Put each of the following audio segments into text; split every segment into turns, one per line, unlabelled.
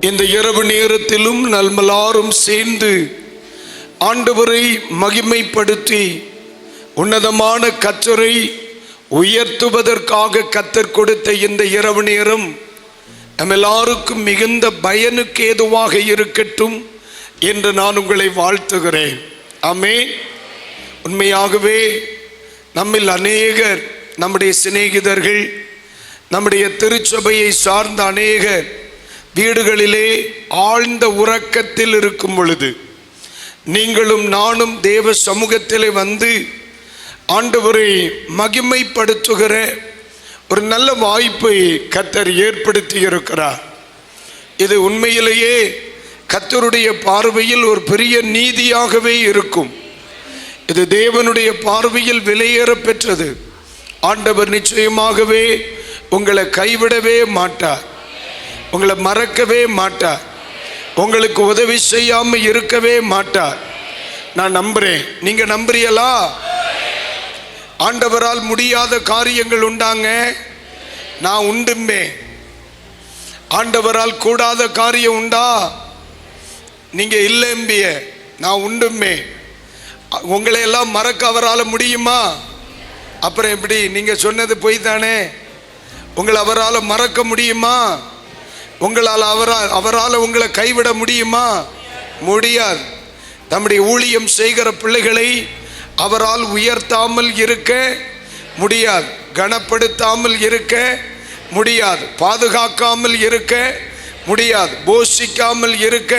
இந்த இரவு நேரத்திலும் நம்மெல்லாரும் சேர்ந்து ஆண்டவரை மகிமைப்படுத்தி உன்னதமான கர்த்தரை உயர்த்துவதற்காக கர்த்தர் கொடுத்த இந்த இரவு நேரம் நம்ம எல்லாருக்கும் மிகுந்த பயனுக்கு ஏதுவாக இருக்கட்டும் என்று நான் உங்களை வாழ்த்துகிறேன். ஆமென். உண்மையாகவே நம்மில் அநேகர், நம்முடைய சிநேகிதர்கள், நம்முடைய திருச்சபையை சார்ந்த அநேகர் வீடுகளிலே ஆழ்ந்த உறக்கத்தில் இருக்கும் பொழுது நீங்களும் நானும் தேவ சமூகத்திலே வந்து ஆண்டவரை மகிமைப்படுத்துகிற ஒரு நல்ல வாய்ப்பை கர்த்தர் ஏற்படுத்தி இருக்கிறார். இது உண்மையிலேயே கர்த்தருடைய பார்வையில் ஒரு பெரிய நீதியாகவே இருக்கும். இது தேவனுடைய பார்வையில் விலையேற பெற்றது. ஆண்டவர் நிச்சயமாகவே உங்களை கைவிடவே மாட்டார், உங்களை மறக்கவே மாட்டார், உங்களுக்கு உதவி செய்யாமல் இருக்கவே மாட்டார். நான் நம்புறேன். நீங்க நம்புறீங்களா? ஆண்டவரால் முடியாத காரியங்கள் உண்டாங்க? நான் உண்டுமே. ஆண்டவரால் கூடாத காரியம் உண்டா? நீங்க இல்லைம்பிய. நான் உண்டுமே. உங்களை எல்லாம் மறக்க அவரால் முடியுமா? அப்புறம் எப்படி? நீங்க சொன்னது பொய் தானே. உங்களை அவரால் மறக்க முடியுமா? உங்களால் அவரால் உங்களை கைவிட முடியுமா? முடியாது. நம்முடைய ஊழியம் செய்கிற பிள்ளைகளை அவரால் உயர்த்தாமல் இருக்க முடியாது, கனப்படுத்தாமல் இருக்க முடியாது, பாதுகாக்காமல் இருக்க முடியாது, போஷிக்காமல் இருக்க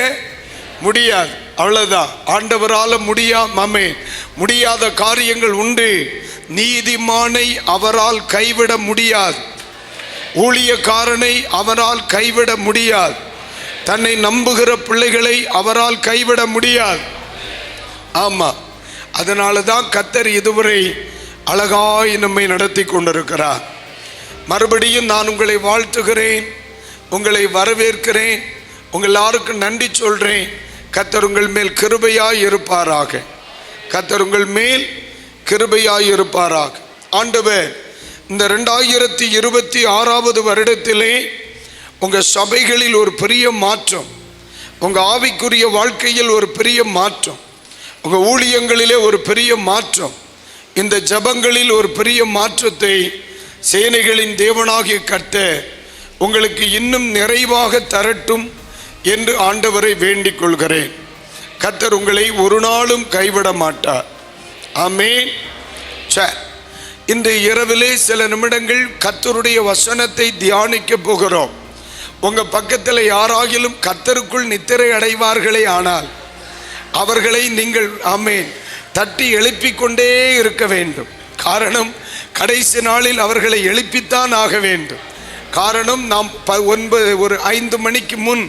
முடியாது. அவ்வளவுதான். ஆண்டவரால் முடியாத காரியங்கள் உண்டு. நீதிமானை அவரால் கைவிட முடியாது, ஊழியக்காரனை அவரால் கைவிட முடியாது, தன்னை நம்புகிற பிள்ளைகளை அவரால் கைவிட முடியாது. ஆமா, அதனால தான் கர்த்தர் இதுவரை அழகாய் நம்மை நடத்தி கொண்டிருக்கிறார். மறுபடியும் நான் உங்களை வாழ்த்துகிறேன், உங்களை வரவேற்கிறேன், உங்கள் எல்லாருக்கும் நன்றி சொல்றேன். கர்த்தர் உங்கள் மேல் கிருபையாய் இருப்பாராக. கர்த்தர் உங்கள் மேல் கிருபையாய் இருப்பாராக. ஆண்டவர் இந்த 2026 வருடத்திலே உங்க சபைகளில் ஒரு பெரிய மாற்றம், உங்க ஆவிக்குரிய வாழ்க்கையில் ஒரு பெரிய மாற்றம், உங்க ஊழியங்களிலே ஒரு பெரிய மாற்றம், இந்த ஜபங்களில் ஒரு பெரிய மாற்றத்தை சேனைகளின் தேவனாகிய கர்த்தர் உங்களுக்கு இன்னும் நிறைவாக தரட்டும் என்று ஆண்டவரை வேண்டிக் கொள்கிறேன். கர்த்தர் உங்களை ஒரு நாளும் கைவிட மாட்டார். ஆமென். இந்த இரவிலே சில நிமிடங்கள் கர்த்தருடைய வசனத்தை தியானிக்க போகிறோம். உங்க பக்கத்தில் யாராகிலும் கர்த்தருக்குள் நித்திரை அடைவார்களே ஆனால் அவர்களை நீங்கள் ஆமென் தட்டி எழுப்பிக் கொண்டே இருக்க வேண்டும். காரணம், கடைசி நாளில் அவர்களை எழுப்பித்தான் ஆக வேண்டும். காரணம், நாம் 5 மணிக்கு முன்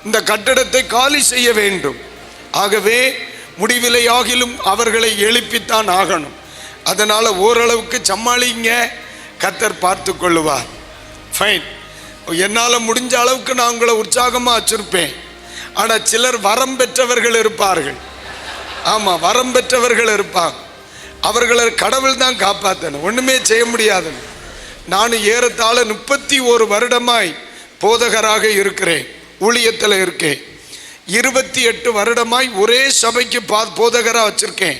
இந்த கட்டடத்தை காலி செய்ய வேண்டும். ஆகவே முடிவிலையாகிலும் அவர்களை எழுப்பித்தான் ஆகணும். அதனால ஓரளவுக்கு சமாளிங்க, கர்த்தர் பார்த்து கொள்ளுவார். ஃபைன். என்னால் முடிஞ்ச அளவுக்கு நான் உங்களை உற்சாகமாக வச்சிருப்பேன். ஆனால் சிலர் வரம் பெற்றவர்கள் இருப்பார்கள். ஆமாம், வரம் பெற்றவர்கள் இருப்பாங்க. அவர்களை கடவுள் தான் காப்பாற்றணும், ஒன்றுமே செய்ய முடியாதுன்னு. நான் ஏறத்தாழ 31 வருடமாய் போதகராக இருக்கிறேன், ஊழியத்தில் இருக்கேன். 28 வருடமாய் ஒரே சபைக்கு போதகராக வச்சுருக்கேன்.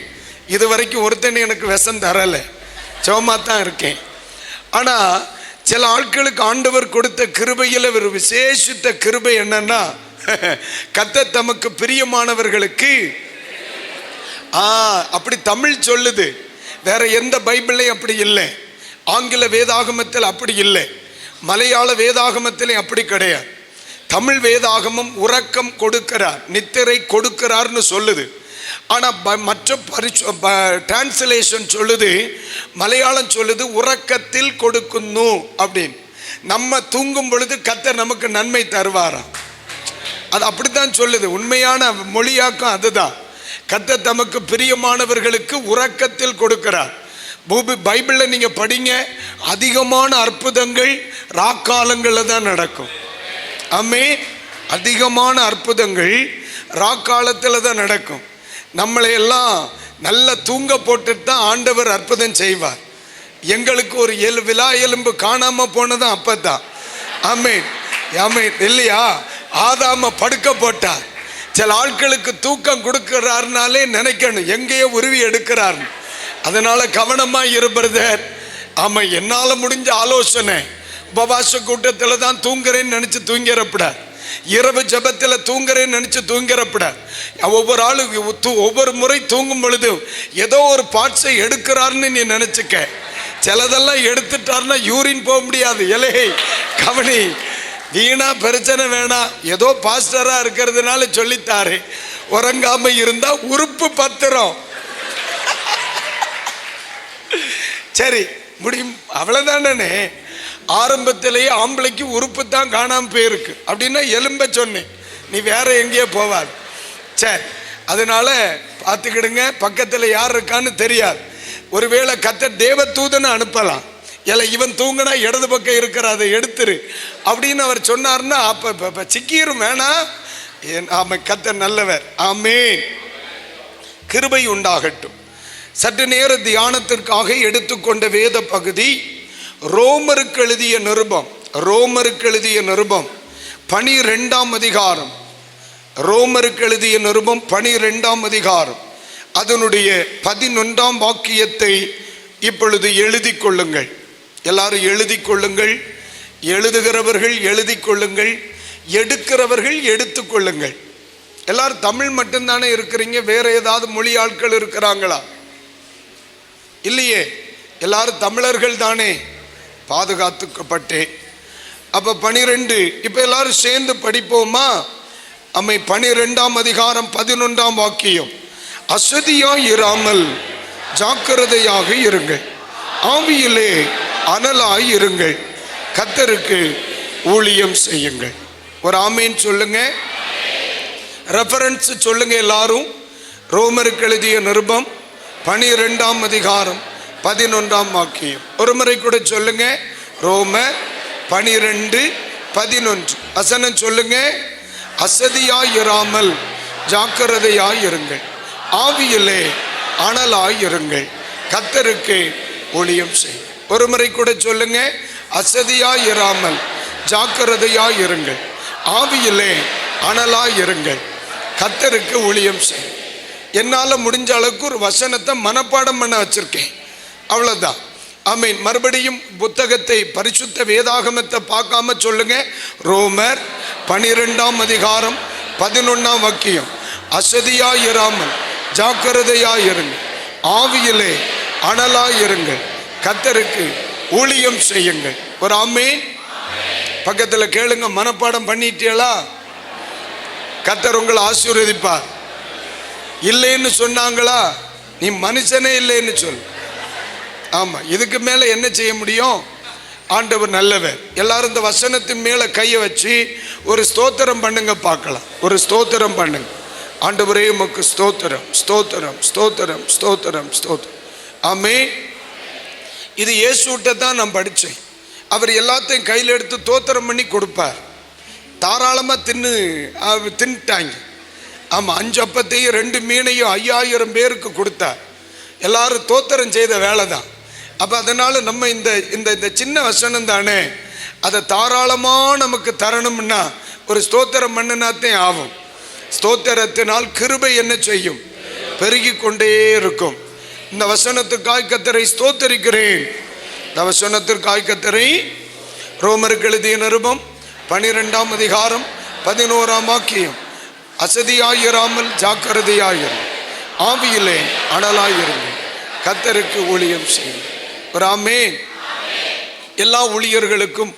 இது வரைக்கும் ஒருத்தனை எனக்கு விஷம் தரலை, சுகமாக தான் இருக்கேன். ஆனால் சில ஆட்களுக்கு ஆண்டவர் கொடுத்த கிருபையில் ஒரு விசேஷித்த கிருபை என்னன்னா, கர்த்தர் தமக்கு பிரியமானவர்களுக்கு அப்படி தமிழ் சொல்லுது. வேற எந்த பைபிளையும் அப்படி இல்லை, ஆங்கில வேதாகமத்தில் அப்படி இல்லை, மலையாள வேதாகமத்திலையும் அப்படி கிடையாது. தமிழ் வேதாகமம் உறக்கம் கொடுக்கிறார், நித்திரை கொடுக்கிறார்னு சொல்லுது. ஆனால் மற்ற டிரான்ஸ்லேஷன் சொல்லுது, மலையாளம் சொல்லுது உறக்கத்தில் கொடுக்கணும் அப்படின்னு. நம்ம தூங்கும் பொழுது கர்த்தர் நமக்கு நன்மை தருவாராம். அது அப்படித்தான் சொல்லுது. உண்மையான மொழியாக்கம் அதுதான். கர்த்தர் தமக்கு பிரியமானவர்களுக்கு உறக்கத்தில் கொடுக்கிறார். பைபிளில் நீங்கள் படிங்க, அதிகமான அற்புதங்கள் ராக்காலங்களில் தான் நடக்கும். ஆமென். அதிகமான அற்புதங்கள் ராக்காலத்தில் தான் நடக்கும். நம்மளை எல்லாம் நல்லா தூங்க போட்டுட்டு தான் ஆண்டவர் அற்புதம் செய்வார். எங்களுக்கு ஒரு விலா எலும்பு காணாமல் போனதும் அப்போ தான். ஆமென். ஆமென் இல்லையா? ஆதாம படுக்க போட்டார். சில ஆட்களுக்கு தூக்கம் கொடுக்கிறாருனாலே நினைக்கணும் எங்கேயோ உருவி எடுக்கிறார். அதனால கவனமா இருப்பர். ஆமா, என்னால முடிஞ்ச ஆலோசனை உபவாச கூட்டத்தில் தான் தூங்குறேன்னு நினைச்சு தூங்கிறப்படார். இரவு ஜபத்தில் தூங்குறேன்னு நினைச்சு தூங்கிறப்படார். ஒவ்வொரு ஆளு ஒவ்வொரு முறை தூங்கும் பொழுது ஏதோ ஒரு பார்ட்ஸை எடுக்கிறாருன்னு நீ நினைச்சுக்க. சிலதெல்லாம் எடுத்துட்டாருன்னா யூரின் போக முடியாது. இலே கவனி, வீணா பிரச்சனை வேணாம். ஏதோ பாஸ்டரா இருக்கிறதுனால சொல்லித்தாரு, உறங்காம இருந்தா உறுப்பு பத்திரம். சரி முடியும், அவ்வளவுதானே. ஆரம்பத்திலேயே ஆம்பளைக்கு உறுப்பு தான் காணாம போயிருக்கு அப்படின்னா எலும்ப சொன்னேன், நீ வேற எங்கேயோ போவாது. சரி, அதனால பார்த்துக்கிடுங்க. பக்கத்தில் யார் இருக்கான்னு தெரியாது. ஒருவேளை கர்த்தர் தேவ தூதனை அனுப்பலாம். இல்லை இவன் தூங்கினா இடது பக்கம் இருக்கிற அதை எடுத்துரு அப்படின்னு அவர் சொன்னார்னா அப்ப சிக்கிரும். வேணாம், ஆமாம், கர்த்தர் நல்லவர். ஆமென், கிருபை உண்டாகட்டும். சற்று நேர தியானத்திற்காக எடுத்துக்கொண்ட வேத பகுதி ரோமருக்கு எழுதிய நிருபம். ரோமருக்கு எழுதிய நிருபம் 12ஆம் அதிகாரம். ரோமருக்கு எழுதிய நிருபம் 12ஆம் அதிகாரம் அதனுடைய 11ஆம் வாக்கியத்தை இப்பொழுது எழுதி கொள்ளுங்கள். எல்லாரும் எழுதி கொள்ளுங்கள். எழுதுகிறவர்கள் எழுதி கொள்ளுங்கள், எடுக்கிறவர்கள் எடுத்து கொள்ளுங்கள். எல்லாரும் தமிழ் மட்டும்தானே இருக்கிறீங்க, வேற ஏதாவது மொழி ஆட்கள் இருக்கிறாங்களா? இல்லையே, எல்லாரும் தமிழர்கள் தானே. பாதுகாத்துக்கப்பட்டேன். அப்ப 12, இப்ப எல்லாரும் சேர்ந்து படிப்போமா? அம்மை 12ஆம் அதிகாரம் 11ஆம் வாக்கியம். அசதியாய் இராமல் ஜாக்கிரதையாக இருங்கள், ஆவியிலே அனலாய் இருங்கள், கர்த்தருக்கு ஊழியம் செய்யுங்கள். ஒரு ஆமீன் சொல்லுங்க. ரெஃபரன்ஸ் சொல்லுங்க எல்லாரும். ரோமருக்கு எழுதிய நிருபம் 12ஆம் அதிகாரம் 11ஆம் வாக்கியம். ஒரு முறை கூட சொல்லுங்க. ரோமர் 12:11 வசனம் சொல்லுங்க. அசதியாய் இராமல் ஜாக்கிரதையாய் இருங்கள், ஆவியிலே அனலாய் இருங்கள், கர்த்தருக்கு ஊழியம் செய்யுங்கள். ஒரு முறை கூட சொல்லுங்க. அசதியாய் இராமல் ஜாக்கிரதையாய் இருங்கள், ஆவியிலே அனலாய் இருங்கள், கர்த்தருக்கு ஊழியம் செய்யுங்கள். என்னால் முடிஞ்ச அளவுக்கு ஒரு வசனத்தை மனப்பாடம் பண்ண வச்சிருக்கேன், அவ்வளவுதான். ஆமீன். மறுபடியும் புத்தகத்தை பரிசுத்த வேதாகமத்தை பார்க்காம சொல்லுங்க. ரோமர் 12ஆம் அதிகாரம் 11ஆம் வாக்கியம். அசதியாய் இராமல் ஜாக்கிரதையாய் இருங்கள், ஆவியிலே அனலாய் இருங்கள், கர்த்தருக்கு ஊழியம் செய்யுங்கள். ஒரு ஆமீன். பக்கத்தில் கேளுங்க. மனப்பாடம் பண்ணிட்டீங்களா? கர்த்தர் உங்களை ஆசீர்வதிப்பார். இல்லைன்னு சொன்னாங்களா? நீ மனுஷனே இல்லைன்னு சொல். ஆமா, இதுக்கு மேல என்ன செய்ய முடியும்? ஆண்டவர் நல்லவர். எல்லாரும் இந்த வசனத்தின் மேல கையை வச்சு ஒரு ஸ்தோத்திரம் பண்ணுங்க பார்க்கலாம். ஒரு ஸ்தோத்திரம் பண்ணுங்க. ஆண்டவரே உமக்கு ஸ்தோத்திரம், ஸ்தோத்திரம், ஸ்தோத்திரம், ஸ்தோத்திரம், ஸ்தோத்திரம். ஆமென். இது இயேசுட்ட தான் நான் படித்தேன். அவர் எல்லாத்தையும் கையில் எடுத்து தோத்திரம் பண்ணி கொடுப்பார். தாராளமாக தின்னுட்டாங்க. ஆமாம், 5 அப்பத்தையும் 2 மீனையும் 5000 பேருக்கு கொடுத்தார். எல்லாரும் தோத்திரம் செய்த வேலை தான். அப்போ அதனால நம்ம இந்த சின்ன வசனம் தானே, அதை தாராளமாக நமக்கு தரணும்னா ஒரு ஸ்தோத்திரம் பண்ணினாத்தான் ஆகும். ஸ்தோத்திரத்தினால் கிருபை என்ன செய்யும்? பெருகி கொண்டே இருக்கும். இந்த வசனத்துக்காய் கர்த்தரை ஸ்தோத்தரிக்கிறேன். இந்த வசனத்திற்காய் கர்த்தரை. ரோமருக்கு எழுதிய நிருபம் 12ஆம் அதிகாரம் 11ஆம் வாக்கியம். அசதியாயிராமல் ஜாக்கிரதையாயிரும், ஆவியிலே அனலாயிருங்கள், கர்த்தருக்கு ஊழியம் செய்யும். ஒரு ஆமென். எல்லா ஊழியர்களுக்கும்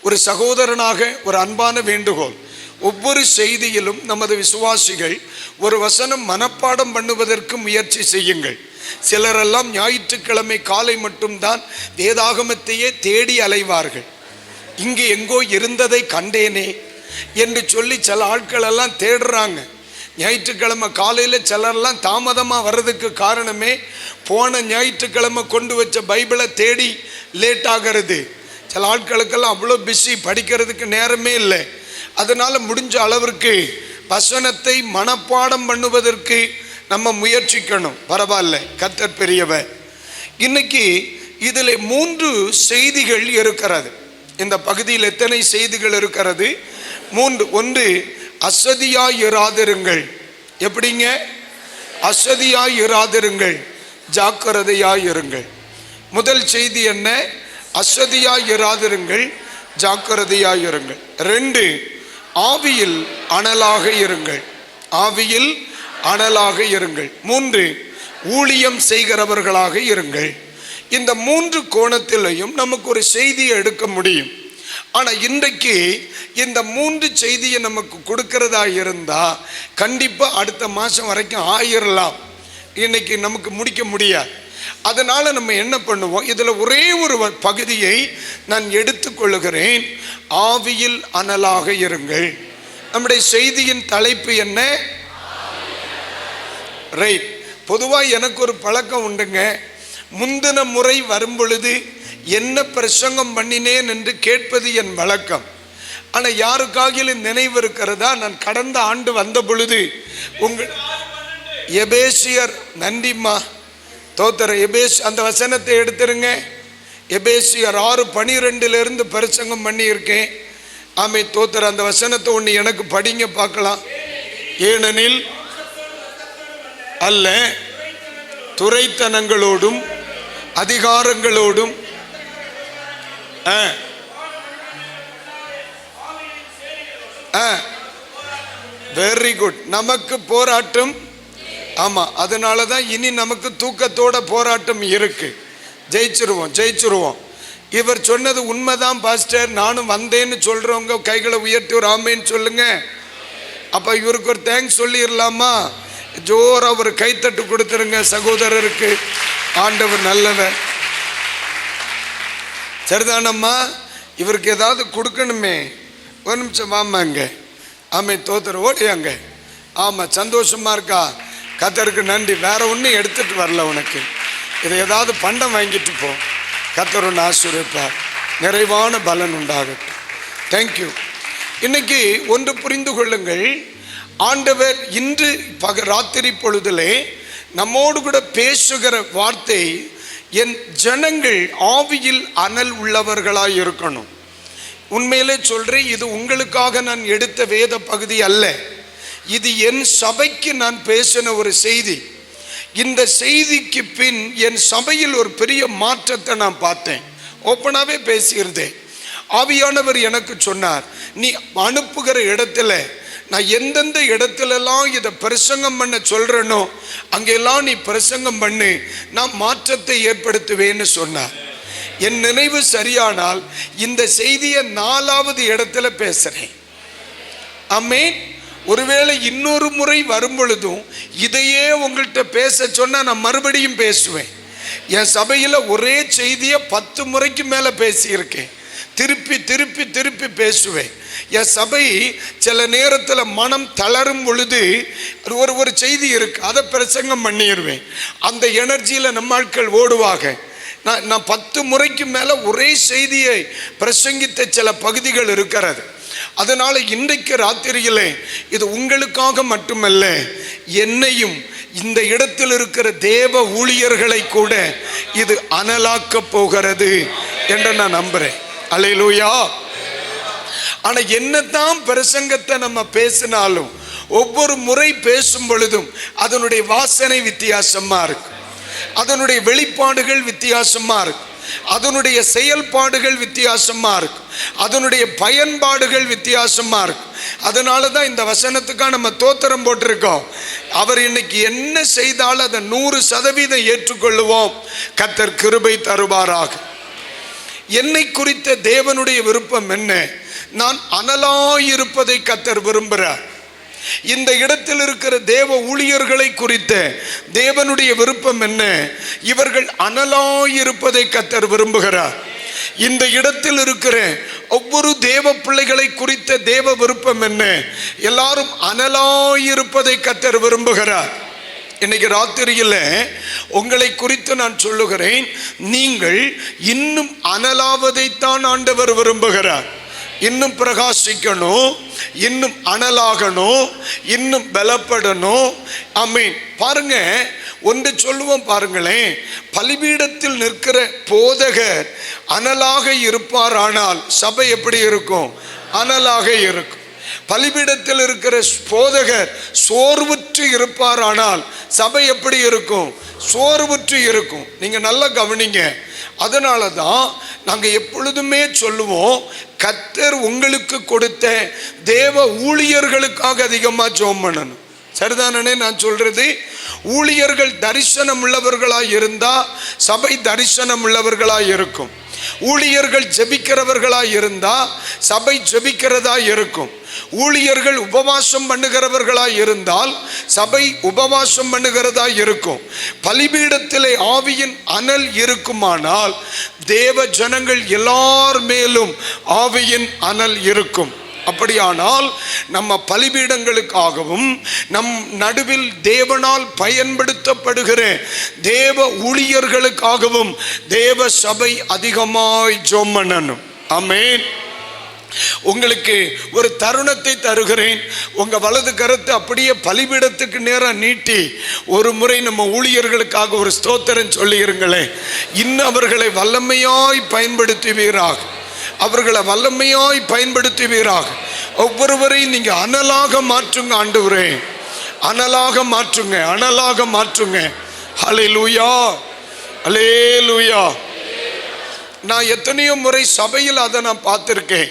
ஒரு சகோதரனாக ஒரு அன்பான வேண்டுகோள். ஒவ்வொரு செய்தியிலும் நமது விசுவாசிகள் ஒரு வசனம் மனப்பாடம் பண்ணுவதற்கு முயற்சி செய்யுங்கள். சிலரெல்லாம் ஞாயிற்றுக்கிழமை காலை மட்டும்தான் வேதாகமத்தையே தேடி அலைவார்கள். இங்கு எங்கோ இருந்ததை கண்டேனே என்று சொல்லி சில ஆட்கள் எல்லாம் தேடுறாங்க. ஞாயிற்றுக்கிழமை காலையில் சிலர்லாம் தாமதமாக வர்றதுக்கு காரணமே போன ஞாயிற்றுக்கிழமை கொண்டு வச்ச பைபிளை தேடி லேட் ஆகிறது. சில ஆட்களுக்கெல்லாம் அவ்வளோ பிஸி, படிக்கிறதுக்கு நேரமே இல்லை. அதனால் முடிஞ்ச அளவிற்கு வசனத்தை மனப்பாடம் பண்ணுவதற்கு நம்ம முயற்சிக்கணும். பரவாயில்ல, கர்த்தர் பெரியவர். இன்னைக்கு இதில் 3 செய்திகள் இருக்கிறது. இந்த பகுதியில் எத்தனை செய்திகள் இருக்கிறது? மூன்று. ஒன்று, அசதியாய் இராதிருங்கள். எப்படிங்க? அசதியாய் இராதிருங்கள், ஜாக்கிரதையாய் இருங்கள். முதல் செய்தி என்ன? அசதியாய் இராதிருங்கள், ஜாக்கிரதையாய் இருங்கள். ரெண்டு, ஆவியில் அனலாக இருங்கள். ஆவியில் அனலாக இருங்கள். மூன்று, ஊழியம் செய்கிறவர்களாக இருங்கள். இந்த மூன்று கோணத்திலையும் நமக்கு ஒரு செய்தியை எடுக்க முடியும். ஆனா இன்றைக்கு இந்த மூன்று செய்தியை நமக்கு கொடுக்கிறதா இருந்தா கண்டிப்பா அடுத்த மாசம் வரைக்கும் ஆயிரலாம். இன்னைக்கு நமக்கு முடிக்க முடியாது. அதனால நம்ம என்ன பண்ணுவோம், இதுல ஒரே ஒரு பகுதியை நான் எடுத்துக்கொள்ளுகிறேன். ஆவியில் அனலாக இருங்கள். நம்முடைய செய்தியின் தலைப்பு என்ன? ரைட். பொதுவா எனக்கு ஒரு பழக்கம் உண்டுங்க. முந்தின முறை வரும் பொழுது என்ன பிரசங்கம் பண்ணினேன் என்று கேட்பது என் வழக்கம். ஆனா யாருக்காகிலும் நினைவு இருக்கிறதா? நான் கடந்த ஆண்டு வந்த பொழுது உங்கள் எபேசியர், நன்றிம்மா, தோத்தர அந்த வசனத்தை எடுத்துருங்க. எபேசியர் 6:12 பிரசங்கம் பண்ணியிருக்கேன். ஆமை தோத்தர அந்த வசனத்தை ஒன்று எனக்கு படிங்க பார்க்கலாம். ஏனெனில் அல்ல, துரைத்தனங்களோடும் அதிகாரங்களோடும் வெரி குட். நமக்கு போராட்டம். ஆமா, அதனாலதான் இனி நமக்கு தூக்கத்தோட போராட்டம் இருக்கு. ஜெயிச்சிருவோம், ஜெயிச்சிருவோம். இவர் சொன்னது உண்மைதான் பாஸ்டர், நானும் வந்தேன்னு சொல்றவங்க கைகளை உயர்த்தி ஒரு ஆமேன்னு சொல்லுங்க. அப்ப இவருக்கு ஒரு தேங்க்ஸ் சொல்லிடலாமா? ஜோரா ஒரு கைத்தட்டு கொடுத்துருங்க சகோதரருக்கு. ஆண்டவர் நல்லவர். சரிதானம்மா? இவருக்கு ஏதாவது கொடுக்கணுமே. ஒரு நிமிஷம் வாமாங்க. ஆமை தோத்தர ஓடியாங்க. ஆமா, சந்தோஷமா இருக்கா? கத்தருக்கு நன்றி. வேற ஒன்றும் எடுத்துட்டு வரல உனக்கு. இதை ஏதாவது பண்டம் வாங்கிட்டு போ. கத்தர் ஒன்று ஆசீர்வதிப்பார். நிறைவான பலன் உண்டாகட்டும். தேங்க்யூ. இன்னைக்கு ஒன்று புரிந்து கொள்ளுங்கள். ஆண்டவர் இன்று ராத்திரி பொழுதிலே நம்மோடு கூட பேசுகிற வார்த்தை, என் ஜனங்கள் ஆவியில் அனல் உள்ளவர்களாய் இருக்கணும். உண்மையிலே சொல்றேன், இது உங்களுக்காக நான் எடுத்த வேத பகுதி அல்ல. இது என் சபைக்கு நான் பேசின ஒரு செய்தி. இந்த செய்திக்கு பின் என் சபையில் ஒரு பெரிய மாற்றத்தை நான் பார்த்தேன். ஓப்பனாவே பேசியிருந்தேன். ஆவியானவர் எனக்கு சொன்னார், நீ அனுப்புகிற இடத்துல நான் எந்தெந்த இடத்துலலாம் இதை பிரசங்கம் பண்ண சொல்றேனோ அங்கெல்லாம் நீ பிரசங்கம் பண்ணு, நான் மாற்றத்தை ஏற்படுத்துவேன்னு சொன்னார். என் நினைவு சரியானால் இந்த செய்தியை 4வது இடத்துல பேசுறேன். ஆமென். ஒருவேளை இன்னொரு முறை வரும் பொழுதும் இதையே உங்கள்கிட்ட பேச சொன்னா நான் மறுபடியும் பேசுவேன். என் சபையில் ஒரே செய்தியை 10 முறைக்கு மேலே பேசியிருக்கேன். திருப்பி திருப்பி திருப்பி பேசுவேன். என் சபை சில நேரத்தில் மனம் தளரும் பொழுது ஒரு செய்தி இருக்கு, அதை பிரசங்கம் பண்ணிடுவேன். அந்த எனர்ஜியில் நம்ம ஆட்கள் ஓடுவாங்க. நான் 10 முறைக்கு மேலே ஒரே செய்தியை பிரசங்கித்த சில பகுதிகள் இருக்கிறது. அதனால இன்றைக்கு ராத்திரியிலே இது உங்களுக்காக மட்டுமல்ல, என்னையும் இந்த இடத்தில் இருக்கிற தேவ ஊழியர்களை கூட இது அனலாக்க போகிறது என்று நான் நம்புறேன். அல்லேலூயா. ஆனா என்னதான் பிரசங்கத்தை நம்ம பேசினாலும் ஒவ்வொரு முறை பேசும் பொழுதும் அதனுடைய வாசனை வித்தியாசமா இருக்கு, அதனுடைய வெளிப்பாடுகள் வித்தியாசமா இருக்கு, அதனுடைய செயல்பாடுகள் வித்தியாசமா இருக்கு, அதனுடைய பயன்பாடுகள் வித்தியாசமா இருக்கு. அதனாலதான் இந்த வசனத்துக்காக நம்ம தோத்திரம் போட்டிருக்கோம். அவர் இன்னைக்கு என்ன செய்தாலும் அதை 100% ஏற்றுக்கொள்ளுவோம். கர்த்தர் கிருபை தருவாராக. என்னை குறித்த தேவனுடைய விருப்பம் என்ன? நான் அனலாயிருப்பதை கர்த்தர் விரும்புகிறார். இந்த இடத்தில் இருக்கிற தேவ ஊழியர்களை குறித்த தேவனுடைய விருப்பம் என்ன? இவர்கள் அனலாயிருப்பதை கர்த்தர் விரும்புகிறார். இந்த இடத்தில் இருக்கிற ஒவ்வொரு தேவ பிள்ளைகளை குறித்த தேவ விருப்பம் என்ன? எல்லாரும் அனலாயிருப்பதை கர்த்தர் விரும்புகிறார். இன்னைக்கு ராத்திரியில் உங்களை குறித்து நான் சொல்லுகிறேன், நீங்கள் இன்னும் அனலாவதைத்தான் ஆண்டவர் விரும்புகிறார். இன்னும் பிரகாசிக்கணும், இன்னும் அனலாகணும், இன்னும் பலப்படணும். ஆமென். பாருங்க, ஒன்று சொல்லுவோம் பாருங்களேன். பலிபீடத்தில் நிற்கிற போதகர் அனலாக இருப்பார், ஆனால் சபை எப்படி இருக்கும்? அனலாக இருக்கும். பலிபீடத்தில் இருக்கிற போதகர் சோர்வுற்று இருப்பாரானால் சபை எப்படி இருக்கும்? சோர்வுற்று இருக்கும். நீங்க நல்லா கவனிங்க. அதனால தான் நாங்கள் எப்பொழுதுமே சொல்லுவோம், கர்த்தர் உங்களுக்கு கொடுத்த தேவ ஊழியர்களுக்காக அதிகமாக ஜெபம் பண்ணணும். சரிதானே நான் சொல்றது? ஊழியர்கள் தரிசனம் உள்ளவர்களாய் இருந்தா சபை தரிசனம் உள்ளவர்களாய் இருக்கும். ஊழியர்கள் ஜெபிக்கிறவர்களாய் இருந்தா சபை ஜெபிக்கிறதா இருக்கும். ஊழியர்கள் உபவாசம் பண்ணுகிறவர்களாய் இருந்தால் சபை உபவாசம் பண்ணுகிறதா இருக்கும். பலிபீடத்திலே ஆவியின் அனல் இருக்குமானால் தேவ ஜனங்கள் எல்லார் மேலும் ஆவியின் அனல் இருக்கும். அப்படியானால் நம்ம பலிபீடங்களுக்காகவும் நம் நடுவில் தேவனால் பயன்படுத்தப்படுகிற தேவ ஊழியர்களுக்காகவும் தேவ சபை அதிகமாய் ஜெபம் பண்ணணும். ஆமென். உங்களுக்கு ஒரு தருணத்தை தருகிறேன். உங்க வலது கரத்தை அப்படியே பலிபீடத்துக்கு நேரம் நீட்டி ஒரு முறை நம்ம ஊழியர்களுக்காக ஒரு ஸ்தோத்திரம் சொல்லியிருங்களேன். இன்னும் அவர்களை வல்லமையாய் பயன்படுத்துவீராக, அவர்களை வல்லமையாய் பயன்படுத்துவீராக. ஒவ்வொருவரையும் நீங்க அனலாக மாற்றுங்க ஆண்டவரே, அனலாக மாற்றுங்க, அனலாக மாற்றுங்க. ஹல்லேலூயா, ஹல்லேலூயா. நான் எத்தனையோ முறை சபையில் அதை நான் பார்த்துருக்கேன்.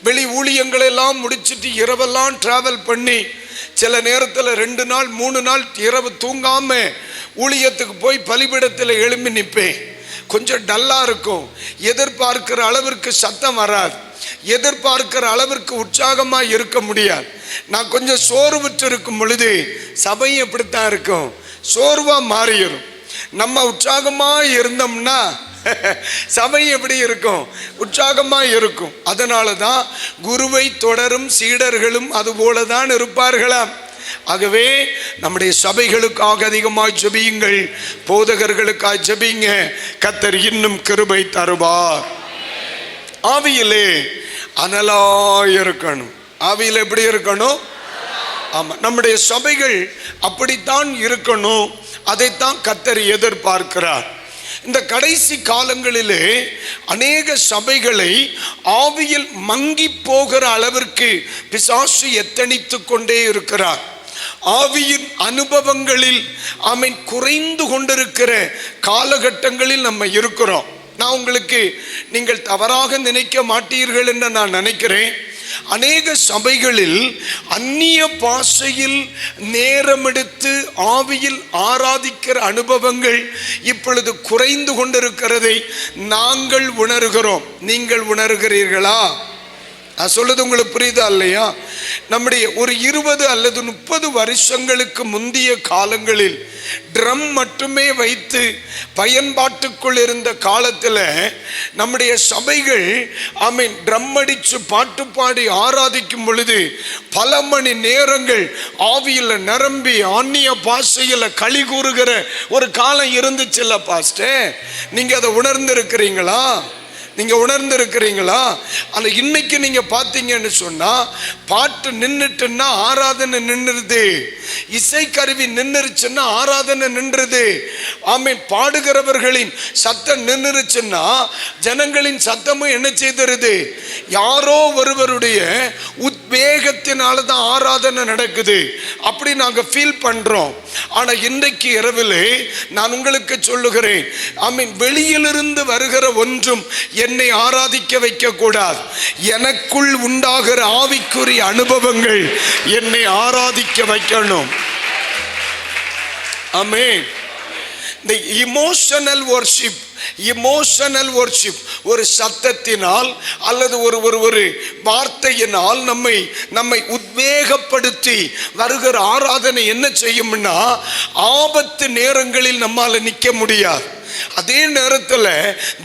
வெளி ஊழியங்களெல்லாம் முடிச்சுட்டு இரவெல்லாம் டிராவல் பண்ணி சில நேரத்தில் 2 நாள் 3 நாள் இரவு தூங்காம ஊழியத்துக்கு போய் பலிபீடத்தில் எழும்பி நிற்பேன். கொஞ்சம் டல்லா இருக்கும். எதிர்பார்க்கிற அளவிற்கு சத்தம் வராது, எதிர்பார்க்கிற அளவிற்கு உற்சாகமா இருக்க முடியாது. நான் கொஞ்சம் சோர்வுற்று இருக்கும் பொழுது சபையும் எப்படித்தான் இருக்கும், சோர்வா மாறிடும். நம்ம உற்சாகமா இருந்தோம்னா சபை எப்படி இருக்கும், உற்சாகமா இருக்கும். அதனால தான் குருவை தொடரும் சீடர்களும் அதுபோல தான் இருப்பார்களாம். ஆகவே நம்முடைய சபைகளுக்காக அதிகமாய் ஜெபியுங்கள், போதகர்களுக்காக ஜெபிங்க. கர்த்தர் இன்னும் கிருபை தருவார். ஆவியிலே அனலாய் இருக்கணும். ஆவியில் எப்படி இருக்கணும்? ஆமா, நம்முடைய சபைகள் அப்படித்தான் இருக்கணும். அதைத்தான் கர்த்தர் எதிர்பார்க்கிறார். இந்த கடைசி காலங்களிலே அநேக சபைகளை ஆவியில் மங்கி போகிற அளவிற்கு பிசாசு எத்தனித்து கொண்டே இருக்கிறார். ஆவியின் அனுபவங்களில் ஆமென் குறைந்து கொண்டிருக்கிற காலகட்டங்களில் நம்ம இருக்கிறோம். நான் உங்களுக்கு, நீங்கள் தவறாக நினைக்க மாட்டீர்கள் என்று நான் நினைக்கிறேன். அநேக சபைகளில் அந்நிய பாஷையில் நேரமெடுத்து ஆவியில் ஆராதிக்கிற அனுபவங்கள் இப்பொழுது குறைந்து கொண்டிருக்கிறதை நாங்கள் உணர்கிறோம். நீங்கள் உணர்கிறீர்களா? நான் சொல்லுது உங்களுக்கு புரியுதா இல்லையா? நம்முடைய ஒரு 20 அல்லது 30 வருஷங்களுக்கு முந்தைய காலங்களில் ட்ரம் மட்டுமே வைத்து பயன்பாட்டுக்குள் இருந்த காலத்தில் நம்முடைய சபைகள் ஆமீன் ட்ரம் அடித்து பாட்டு பாடி ஆராதிக்கும் பொழுது பல மணி நேரங்கள் ஆவியில் நிரம்பி அந்நிய பாஷையில் களி கூறுகிற ஒரு காலம் இருந்துச்சுல்ல பாஸ்டர்? நீங்க அதை உணர்ந்திருக்கிறீங்களா? நீங்க உணர்ந்திருக்கிறீங்களா? ஆனால் இன்னைக்கு நீங்க பார்த்தீங்கன்னு சொன்னா பாட்டு நின்றுட்டுன்னா ஆராதனை நின்றுது, இசைக்கருவி நின்றுச்சுன்னா ஆராதனை நின்றுது. ஆமென். பாடுகிறவர்களின் சத்தம் நின்றுச்சுன்னா ஜனங்களின் சத்தமும் என்ன செய்திருது? யாரோ ஒருவருடைய உத்வேகத்தினால தான் ஆராதனை நடக்குது, அப்படி நாங்க ஃபீல் பண்றோம். ஆனா இன்றைக்கு இரவிலே நான் உங்களுக்கு சொல்லுகிறேன், ஆமென், வெளியிலிருந்து வருகிற ஒன்றும் என்னை ஆராதிக்க வைக்க கூடாது. எனக்குள் உண்டாகிற ஆவிக்குரிய அனுபவங்கள் என்னை ஆராதிக்க வைக்கணும். ஆமென். இந்த இமோஷனல் வொர்ஷிப், இமோஷனல் வொர்ஷிப் ஒரு சத்தத்தினால் அல்லது ஒரு வார்த்தையினால் நம்மை உத்வேகப்படுத்தி வருகிற ஆராதனை என்ன செய்யும்னா ஆபத்து நேரங்களில் நம்மால நிற்க முடியாது. அதே நேரத்தில்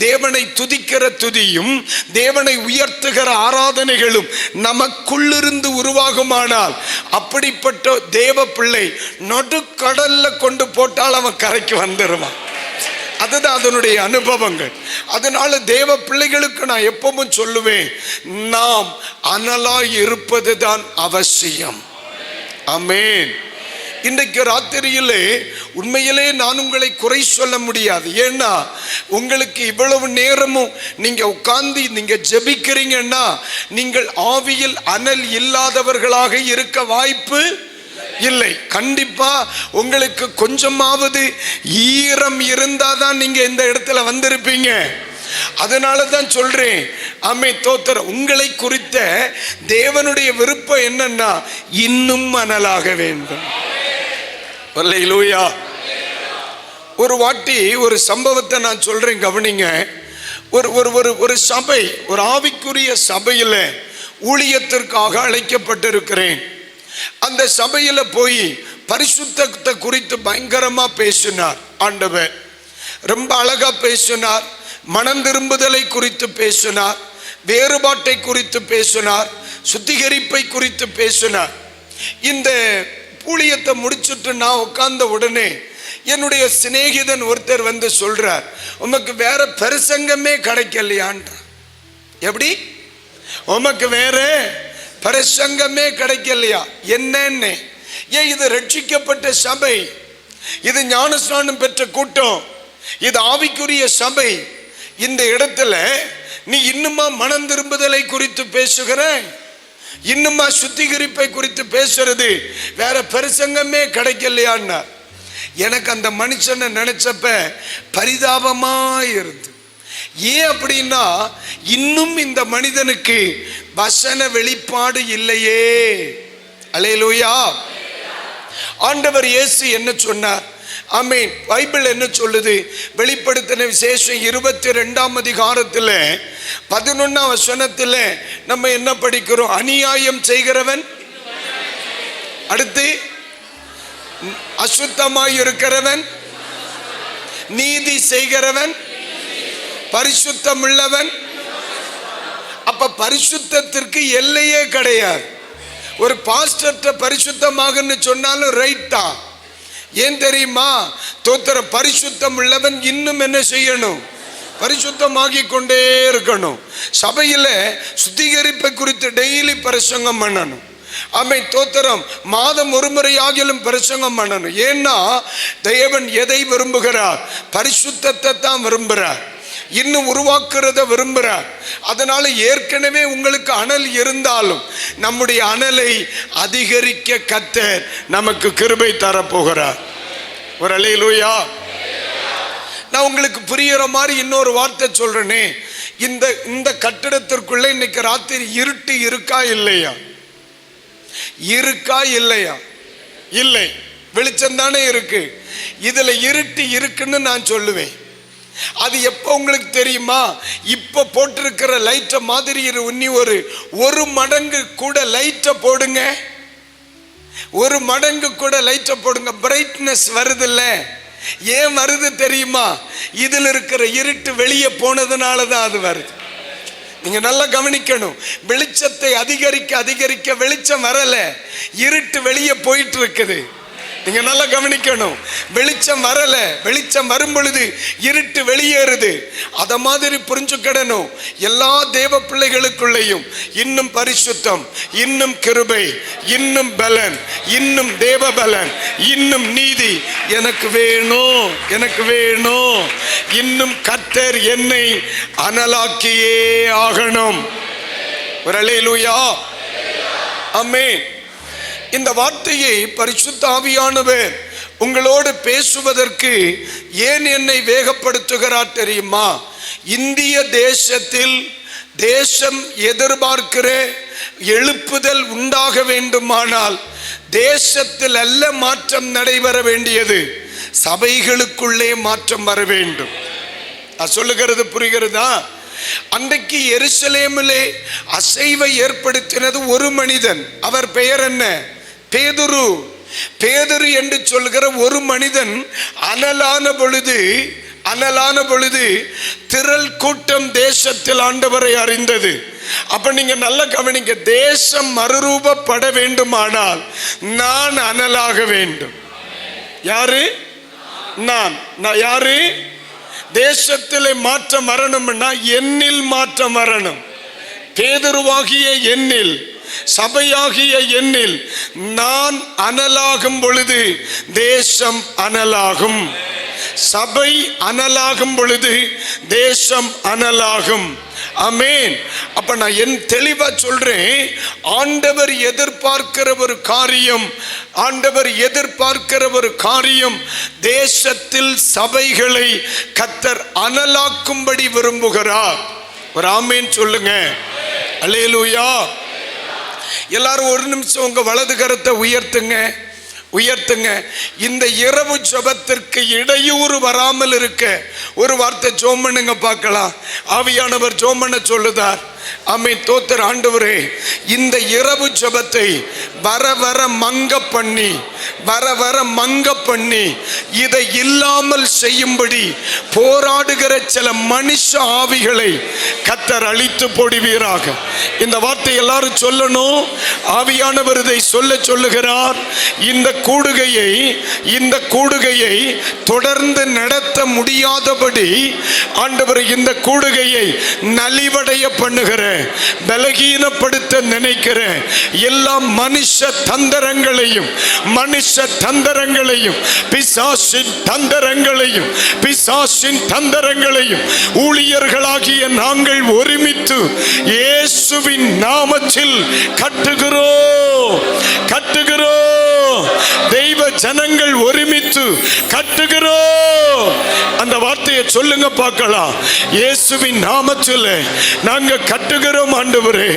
தேவனை துதிக்கிற துதியும் தேவனை உயர்த்துகிற ஆராதனைகளும் நமக்குள்ளிருந்து உருவாகுமானால் அப்படிப்பட்ட தேவ பிள்ளை நடுக்கடல்ல கொண்டு போட்டால் அவன் கரைக்கு வந்துடுவான். அதுதான் அதனுடைய அனுபவங்கள். அதனால தேவ பிள்ளைகளுக்கு நான் எப்பவும் சொல்லுவேன், நாம் அனலாய் இருப்பது தான் அவசியம். ஆமென். இன்றைக்கு ராத்திரியிலே உண்மையிலே நான் உங்களை குறை சொல்ல முடியாது. ஏன்னா உங்களுக்கு இவ்வளவு நேரமும் நீங்க உட்கார்ந்து நீங்க ஜெபிக்கிறீங்கன்னா நீங்கள் ஆவியில் அனல் இல்லாதவர்களாக இருக்க வாய்ப்பு இல்லை. கண்டிப்பா உங்களுக்கு கொஞ்சமாவது ஈரம் இருந்தாதான் நீங்க இந்த இடத்துல வந்திருப்பீங்க. அதனால தான் சொல்றேன், ஆமே தோத்திரம். உங்களை குறித்த தேவனுடைய விருப்பம் என்னன்னா இன்னும் அனலாக வேண்டும். அல்லேலூயா. ஒரு வாட்டி ஒரு சம்பவத்தை நான் சொல்றேன், கவனிங்க. ஒரு சபை, ஒரு ஆவிக்குரிய சபையில ஊழியத்திற்காக அழைக்கப்பட்டிருக்கிறேன். அந்த சபையில போய் பரிசுத்தத்தை குறித்து பயங்கரமா பேசினார் ஆண்டவர். ரொம்ப அழகா பேசினார். மனம் திரும்புதலை குறித்து பேசினார், வேறுபாட்டை குறித்து பேசினார், சுத்திகரிப்பை குறித்து பேசினார். இந்த ஊழியத்தை முடிச்சுட்டு நான் உட்கார்ந்த உடனே என்னுடைய சிநேகிதன் ஒருத்தர் வந்து சொல்றார், உமக்கு வேற பிரசங்கமே கிடைக்கலையான்ற. எப்படி? உமக்கு வேற பிரசங்கமே கிடைக்கலையா? என்னன்னு? ஏன் இது ரட்சிக்கப்பட்ட சபை, இது ஞானஸ்நானம் பெற்ற கூட்டம், இது ஆவிக்குரிய சபை. இந்த இடத்துல நீ இன்னுமா மனம் திரும்புதலை குறித்து பேசுகிற, இன்னுமா சுத்திகரிப்பை குறித்து பேசுறது, வேற பிரசங்கமே கிடைக்கலையான்னா எனக்கு அந்த மனுஷனை நினைச்சப்ப பரிதாபமா இருந்து. ஏன் அப்படின்னா இன்னும் இந்த மனிதனுக்கு வசன வெளிப்பாடு இல்லையே. அல்லேலூயா. ஆண்டவர் இயேசு என்ன சொன்னார்? ஆமென். பைபிள் என்ன சொல்லுது? வெளிப்படுத்தின விசேஷம் 22ஆம் அதிகாரத்தில் 11ஆம் வசனத்தில் நம்ம என்ன படிக்கிறோம்? அநியாயம் செய்கிறவன், அடுத்து அசுத்தமாய் இருக்கிறவன், நீதி செய்கிறவன், பரிசுத்தம் உள்ளவன். அப்ப பரிசுத்தத்திற்கு எல்லையே கிடையாது. ஒரு பாஸ்டர் பரிசுத்தமாகன்னு சொன்னாலும் ரைட் தான். ஏன் தெரியுமா? தோத்திர பரிசுத்தம் உள்ளவன் இன்னும் என்ன செய்யணும்? பரிசுத்தமாகி கொண்டே இருக்கணும். சபையில சுத்திகரிப்பை குறித்து டெய்லி பிரசங்கம் பண்ணணும். ஆமை தோத்திரம். மாதம் ஒரு முறையாகிலும் பிரசங்கம் பண்ணணும். ஏன்னா தேவன் எதை விரும்புகிறார்? பரிசுத்தத்தை தான் விரும்புகிறார், இன்னும் உருவாக்குறத விரும்புகிறார். அதனால ஏற்கனவே உங்களுக்கு அனல் இருந்தாலும் நம்முடைய அனலை அதிகரிக்க கர்த்தர் நமக்கு கிருபை தரப்போகிறார். ஒரு அல்லேலூயா. நான் உங்களுக்கு புரியுற மாதிரி இன்னொரு வார்த்தை சொல்றேனே. இந்த கட்டிடத்திற்குள்ள இன்னைக்கு ராத்திரி இருட்டு இருக்கா இல்லையா? இருக்கா இல்லையா? இல்லை, வெளிச்சம் தானே இருக்கு. இதுல இருட்டு இருக்குன்னு நான் சொல்லுவேன். அது எப்போ உங்களுக்கு தெரியுமா? இப்ப போட்டிருக்கிற லைட்ட மாதிரி இன்னி ஒரு மடங்கு கூட லைட்டை போடுங்க, ஒரு மடங்கு கூட லைட்டை போடுங்க, பிரைட்னஸ் வருது இல்ல? ஏன் வருது தெரியுமா? இதுல இருக்கிற இருட்டு வெளியே போனதுனாலதான் அது வருது. நீங்க நல்லா கவனிக்கணும். வெளிச்சத்தை அதிகரிக்க அதிகரிக்க வெளிச்சம் வரல, இருட்டு வெளியே போயிட்டு இருக்குது. நீங்க நல்லா கவனிக்கணும். வெளிச்சம் வரல, வெளிச்சம் வரும் பொழுது இருட்டு வெளியேறுது. அத மாதிரி புரிஞ்சுக்கிடணும். எல்லா தேவ பிள்ளைகளுக்குள்ளேயும் இன்னும் பரிசுத்தம், இன்னும் கிருபை, இன்னும் பலன், இன்னும் தேவ பலன், இன்னும் நீதி எனக்கு வேணும், எனக்கு வேணும். இன்னும் கர்த்தர் என்னை அனலாக்கியே ஆகணும். ஒரு அல்லேலூயா. ஆமென். இந்த வார்த்தையை பரிசுத்த ஆவியானவர் உங்களோடு பேசுவதற்கு ஏன் என்னை வேகப்படுத்துகிறார் தெரியுமா? இந்திய தேசத்தில் தேசம் எதிர்பார்க்கிற எழுப்புதல் உண்டாக வேண்டுமானால் தேசத்தில் அல்ல மாற்றம் நடைபெற வேண்டியது, சபைகளுக்குள்ளே மாற்றம் வர வேண்டும். நான் சொல்லுகிறது புரிகிறதா? அன்றைக்கு எருசலேமிலே அசைவை ஏற்படுத்தினது ஒரு மனிதன். அவர் பெயர் என்ன? பேதுரு. பேதுரு என்று சொல்கிற ஒரு மனிதன் அனலான பொழுது திரள் கூட்டம் தேசத்தில் ஆண்டவரை அறிந்தது. அப்ப நீங்க நல்லா கவனிங்க. தேசம் மறுரூபப்பட வேண்டுமானால் நான் அனலாக வேண்டும். யாரு? நான். யாரு? தேசத்திலே மாற்றம் வரணும்னா என்னில் மாற்றம் வரணும். பேதுருவாகிய என்னில் சபையாகிய என்னில் நான் அனலாகும் பொழுது தேசம் அனலாகும். சபை அனலாகும் பொழுது தேசம் அனலாகும். ஆமென். அப்ப நான் என் தெளிவா சொல்றேன், ஆண்டவர் எதிர்பார்க்கிற ஒரு காரியம், ஆண்டவர் எதிர்பார்க்கிற ஒரு காரியம், தேசத்தில் சபைகளை கர்த்தர் அனலாக்கும்படி விரும்புகிறார். ஒரு ஆமென் சொல்லுங்க. அல்லேலூயா. எல்லாரும் ஒரு நிமிஷம் உங்க வலது கரத்தை உயர்த்துங்க, உயர்த்துங்க. இந்த இரவு ஜெபத்திற்கு இடையூறு வராமல் இருக்க ஒரு வார்த்தை ஜெபம் பண்ணுங்க பார்க்கலாம். ஆவியானவர் ஜெபம் பண்ண சொல்லுதார். ஆமென். தோத்திர ஆண்டவரே, இந்த இரவு ஜெபத்தை வர வர மங்க பண்ணி, வர வர மங்க பண்ணி, இதை இல்லாமல் செய்யும்படி போராடுகிற சில மனுஷ ஆவிகளை கர்த்தர் அழித்து போடுவீராக. இந்த வார்த்தை எல்லாரும் சொல்லணும். ஆவியானவர் இதை சொல்லுகிறார். இந்த கூடுகையை தொடர்ந்து நடத்த முடியாதபடி ஆண்டவர் இந்த கூடுகையை நலிவடைய பண்ணுகிற, பலகீனப்படுத்த நினைக்கிற எல்லா மனுஷ தந்திரங்களையும் பிசாசின் தந்திரங்களையும் ஊழியர்களாகிய நாங்கள் ஒருமித்து இயேசுவின் நாமத்தில் கட்டுகிறோம். தெய்வ ஜனங்கள் ஒருமித்து கட்டுகிறோம். அந்த வார்த்தையை சொல்லுங்க பார்க்கலாம். இயேசுவின் நாமத்தில் நாங்க கட்டுகிறோம் ஆண்டவரே,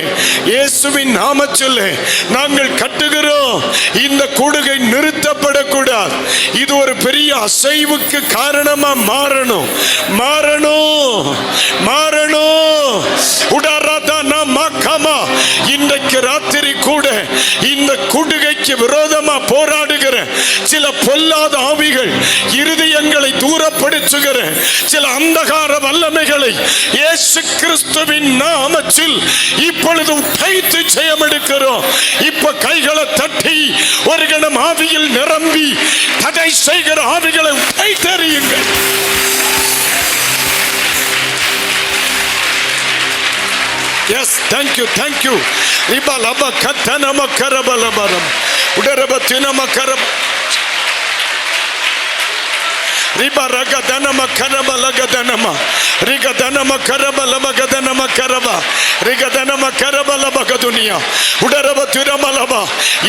இயேசுவின் நாமத்தில் நாங்கள் கட்டுகிறோம். இந்த கூடுகை நிறுத்தப்படக்கூடாது. இது ஒரு பெரிய அசைவுக்கு காரணமா மாறணும். இன்றைக்கு ராத்திரி கூட இந்த கூடுகைக்கு விரோதமா போராடுகிற சில பொல்லாத ஆவிகள், இருதயங்களை தூரப்படுத்துகிற சில அந்தகார வல்லமைகளை இயேசு கிறிஸ்துவின் நாமத்தில் இப்பொழுது உடைத்து ஜெயம் எடுக்கிறோம். இப்ப கைகளை தட்டி ஒரு கணம் ஆவியில் நிரம்பி தடை செய்கிற ஆவிகளை உடைத்தெறியுங்கள். Yes, thank you. Ibalaba katana makarabala baram. Udarabatina makarab. Riba ragadana makarabala gadanama. Rigadana makarabala magadanama karaba. Rigadana makarabala bagadunia. Udarabatina malaba.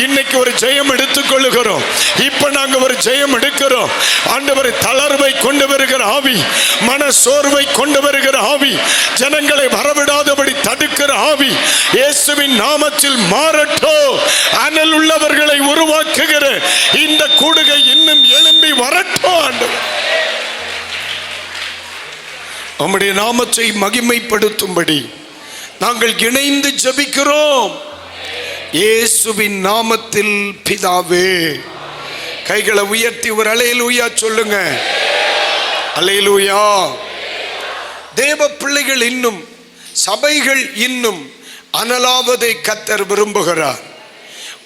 இன்னைக்கு ஒரு ஜெயம் எடுத்துக் கொள்ளுகிறோம். இப்ப நாங்க ஒரு ஜெயம் எடுக்கிறோம். ஆண்டவரை தளர்வை கொண்டு வருகிற ஆவி, மன சோர்வை கொண்டு வருகிற ஆவி, ஜனங்களை வரவிடாதபடி தடுக்கிற ஆவி இயேசுவின் நாமத்தில் மாறட்டும். அனல் உள்ளவர்களை உருவாக்குகிற இந்த கூடுகை இன்னும் எழும்பி வரட்டும். ஆண்டவர் உம்முடைய நாமத்தை மகிமைப்படுத்தும்படி நாங்கள் இணைந்து ஜெபிக்கிறோம். இயேசுவின் நாமத்தில் பிதாவே. கைகளை உயர்த்தி ஒரு அல்லேலூயா சொல்லுங்க. அல்லேலூயா. தேவ பிள்ளைகள் இன்னும், சபைகள் இன்னும் அனலாவதை கர்த்தர் விரும்புகிறார்.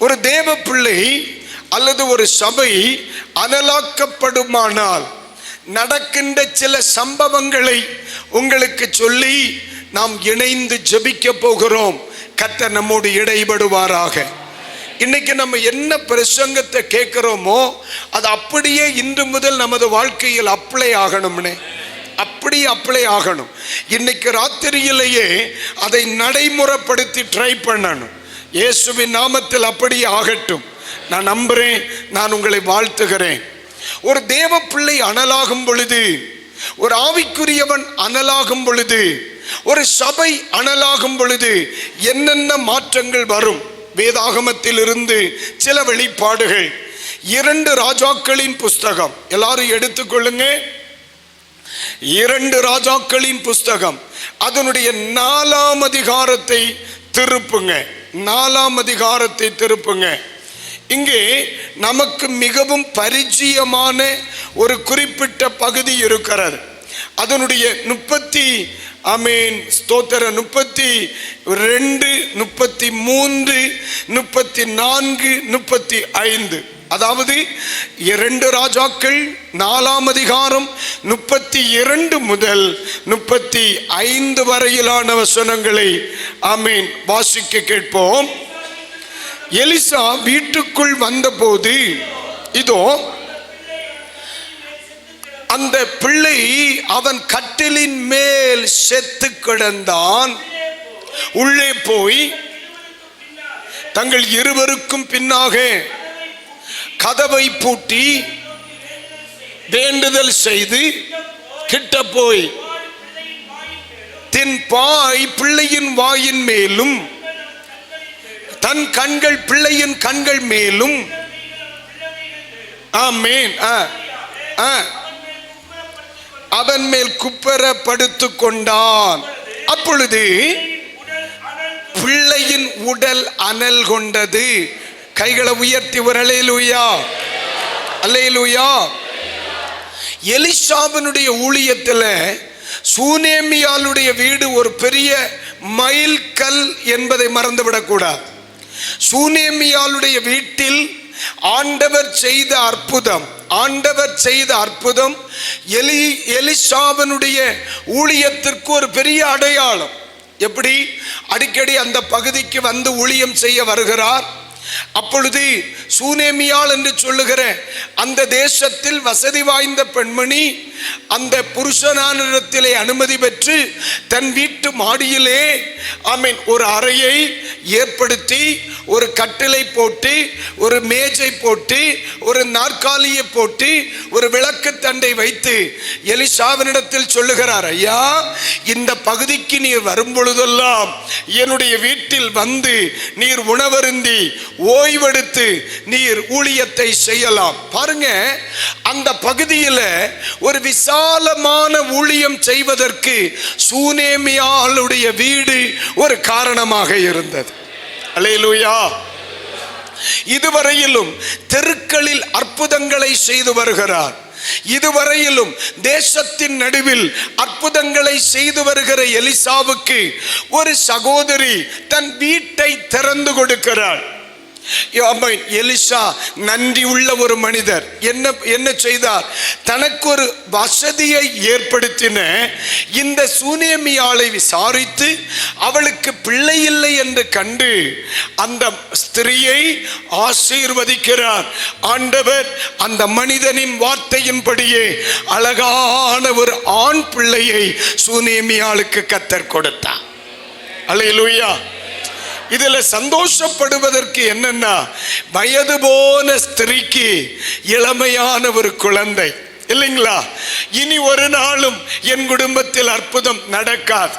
ஒரு தேவ பிள்ளை அல்லது ஒரு சபை அனலாக்கப்படுமானால் நடக்கின்ற சில சம்பவங்களை உங்களுக்கு சொல்லி நாம் இணைந்து ஜெபிக்க போகிறோம். கர்த்தர் நம்மோடு இடைபடுவாராக. இன்னைக்கு நம்ம என்ன பிரசங்கத்தை கேட்கிறோமோ அது அப்படியே இன்று முதல் நமது வாழ்க்கையில் அப்ளை ஆகணும்னே, அப்ளை ஆகணும். இன்னைக்கு ராத்திரியிலேயே அதை நடைமுறைப்படுத்தி ட்ரை பண்ணணும். இயேசுவின் நாமத்தில் அப்படியே ஆகட்டும். நான் நம்புறேன், நான் உங்களை வாழ்த்துகிறேன். ஒரு தேவ பிள்ளை அனலாகும் பொழுது, ஒரு ஆவிக்குரியவன் அனலாகும் பொழுது, ஒரு சபை அனலாகும் பொழுது என்னென்ன மாற்றங்கள் வரும்? வேதாகமத்தில் இருந்து சில வெளிப்பாடுகள். 2 ராஜாக்களின் புஸ்தகம் எல்லாரும் எடுத்துக்கொள்ளுங்க. 2 ராஜாக்களின் புஸ்தகம் அதனுடைய 4ஆம் அதிகாரத்தை திருப்புங்க. 4ஆம் அதிகாரத்தை திருப்புங்க. இங்கே நமக்கு மிகவும் பரிச்சயமான ஒரு குறிப்பிட்ட பகுதி இருக்கிறது. அதனுடைய 32, 33, 34, 35, அதாவது 2 ராஜாக்கள் 4ஆம் அதிகாரம் 32 முதல் 35 வரையிலான வசனங்களை வாசிக்க கேட்போம். எலிசா வீட்டுக்குள் வந்தபோது இதோ அந்த பிள்ளை அவன் கட்டிலின் மேல் செத்து கிடந்தான். உள்ளே போய் தங்கள் இருவருக்கும் பின்னாக கதவை பூட்டி வேண்டுதல் செய்து கிட்ட போய் தன் பாய் பிள்ளையின் வாயின் மேலும் தன் கண்கள் பிள்ளையின் கண்கள் மேலும் ஆமென் அவன் மேல் குப்பர படுத்துக் கொண்டான். அப்பொழுது பிள்ளையின் உடல் அனல் கொண்டது. கைகளை உயர்த்தி ஒரு அல்லேலூயா, அல்லேலூயா. எலிசாவினுடைய ஊழியத்தில் சூனேமியாளுடைய வீடு ஒரு பெரிய மைல்கல் என்பதை மறந்துவிடக்கூடாது. சூனேமியாளுடைய வீட்டில் ஆண்டவர் செய்த அற்புதம், ஆண்டவர் செய்த அற்புதம் எலிசாவினுடைய ஊழியத்திற்கு ஒரு பெரிய அடையாளம். எப்படி அடிக்கடி அந்த பகுதிக்கு வந்து ஊழியம் செய்ய வருகிறார். அப்பொழுது சூனேமியாள் என்று சொல்லுகிற அந்த தேசத்தில் வசதி வாய்ந்த பெண்மணி அந்த புருஷனானிடத்திலே அனுமதி பெற்று தன் வீட்டு மாடியிலே ஒரு அறையை ஏற்படுத்தி ஒரு கட்டிலை போட்டு ஒரு மேஜை போட்டு ஒரு நாற்காலியை போட்டு ஒரு விளக்கு தண்டை வைத்து எலிசாவினிடத்தில் சொல்லுகிறார், ஐயா, இந்த பகுதிக்கு நீர் வரும் பொழுதெல்லாம் என்னுடைய வீட்டில் வந்து நீர் உணவருந்தி ஓய்வெடுத்து நீர் ஊழியத்தை செய்யலாம். பாருங்க, அந்த பகுதியில் ஒரு விசாலமான ஊழியம் செய்வதற்கு சூனேமியாளுடைய வீடு ஒரு காரணமாக இருந்தது. அல்லேலூயா. இதுவரையிலும் தெருக்களில் அற்புதங்களை செய்து வருகிறார். இதுவரையிலும் தேசத்தின் நடுவில் அற்புதங்களை செய்து வருகிற எலிசாவுக்கு ஒரு சகோதரி தன் வீட்டை திறந்து கொடுக்கிறார். எலிசா நன்றி உள்ள ஒரு மனிதர். என்ன செய்தார்? தனக்கு ஒரு வசதியை ஏற்படுத்தின இந்த சூனேமியாளை விசாரித்து அவளுக்கு பிள்ளை இல்லை என்று கண்டு அந்த ஸ்திரியை ஆசீர்வதிக்கிறார். ஆண்டவர் அந்த மனிதனின் வார்த்தையின்படியே அழகான ஒரு ஆண் பிள்ளையை சூனேமியாளுக்கு கர்த்தர் கொடுத்தார். அல்லேலூயா. இதுல சந்தோஷப்படுவதற்கு என்னன்னா, வயது போன ஸ்திரீக்கு இளமையான ஒரு குழந்தை இல்லைங்களா? இனி ஒரு நாளும் என் குடும்பத்தில் அற்புதம் நடக்காது,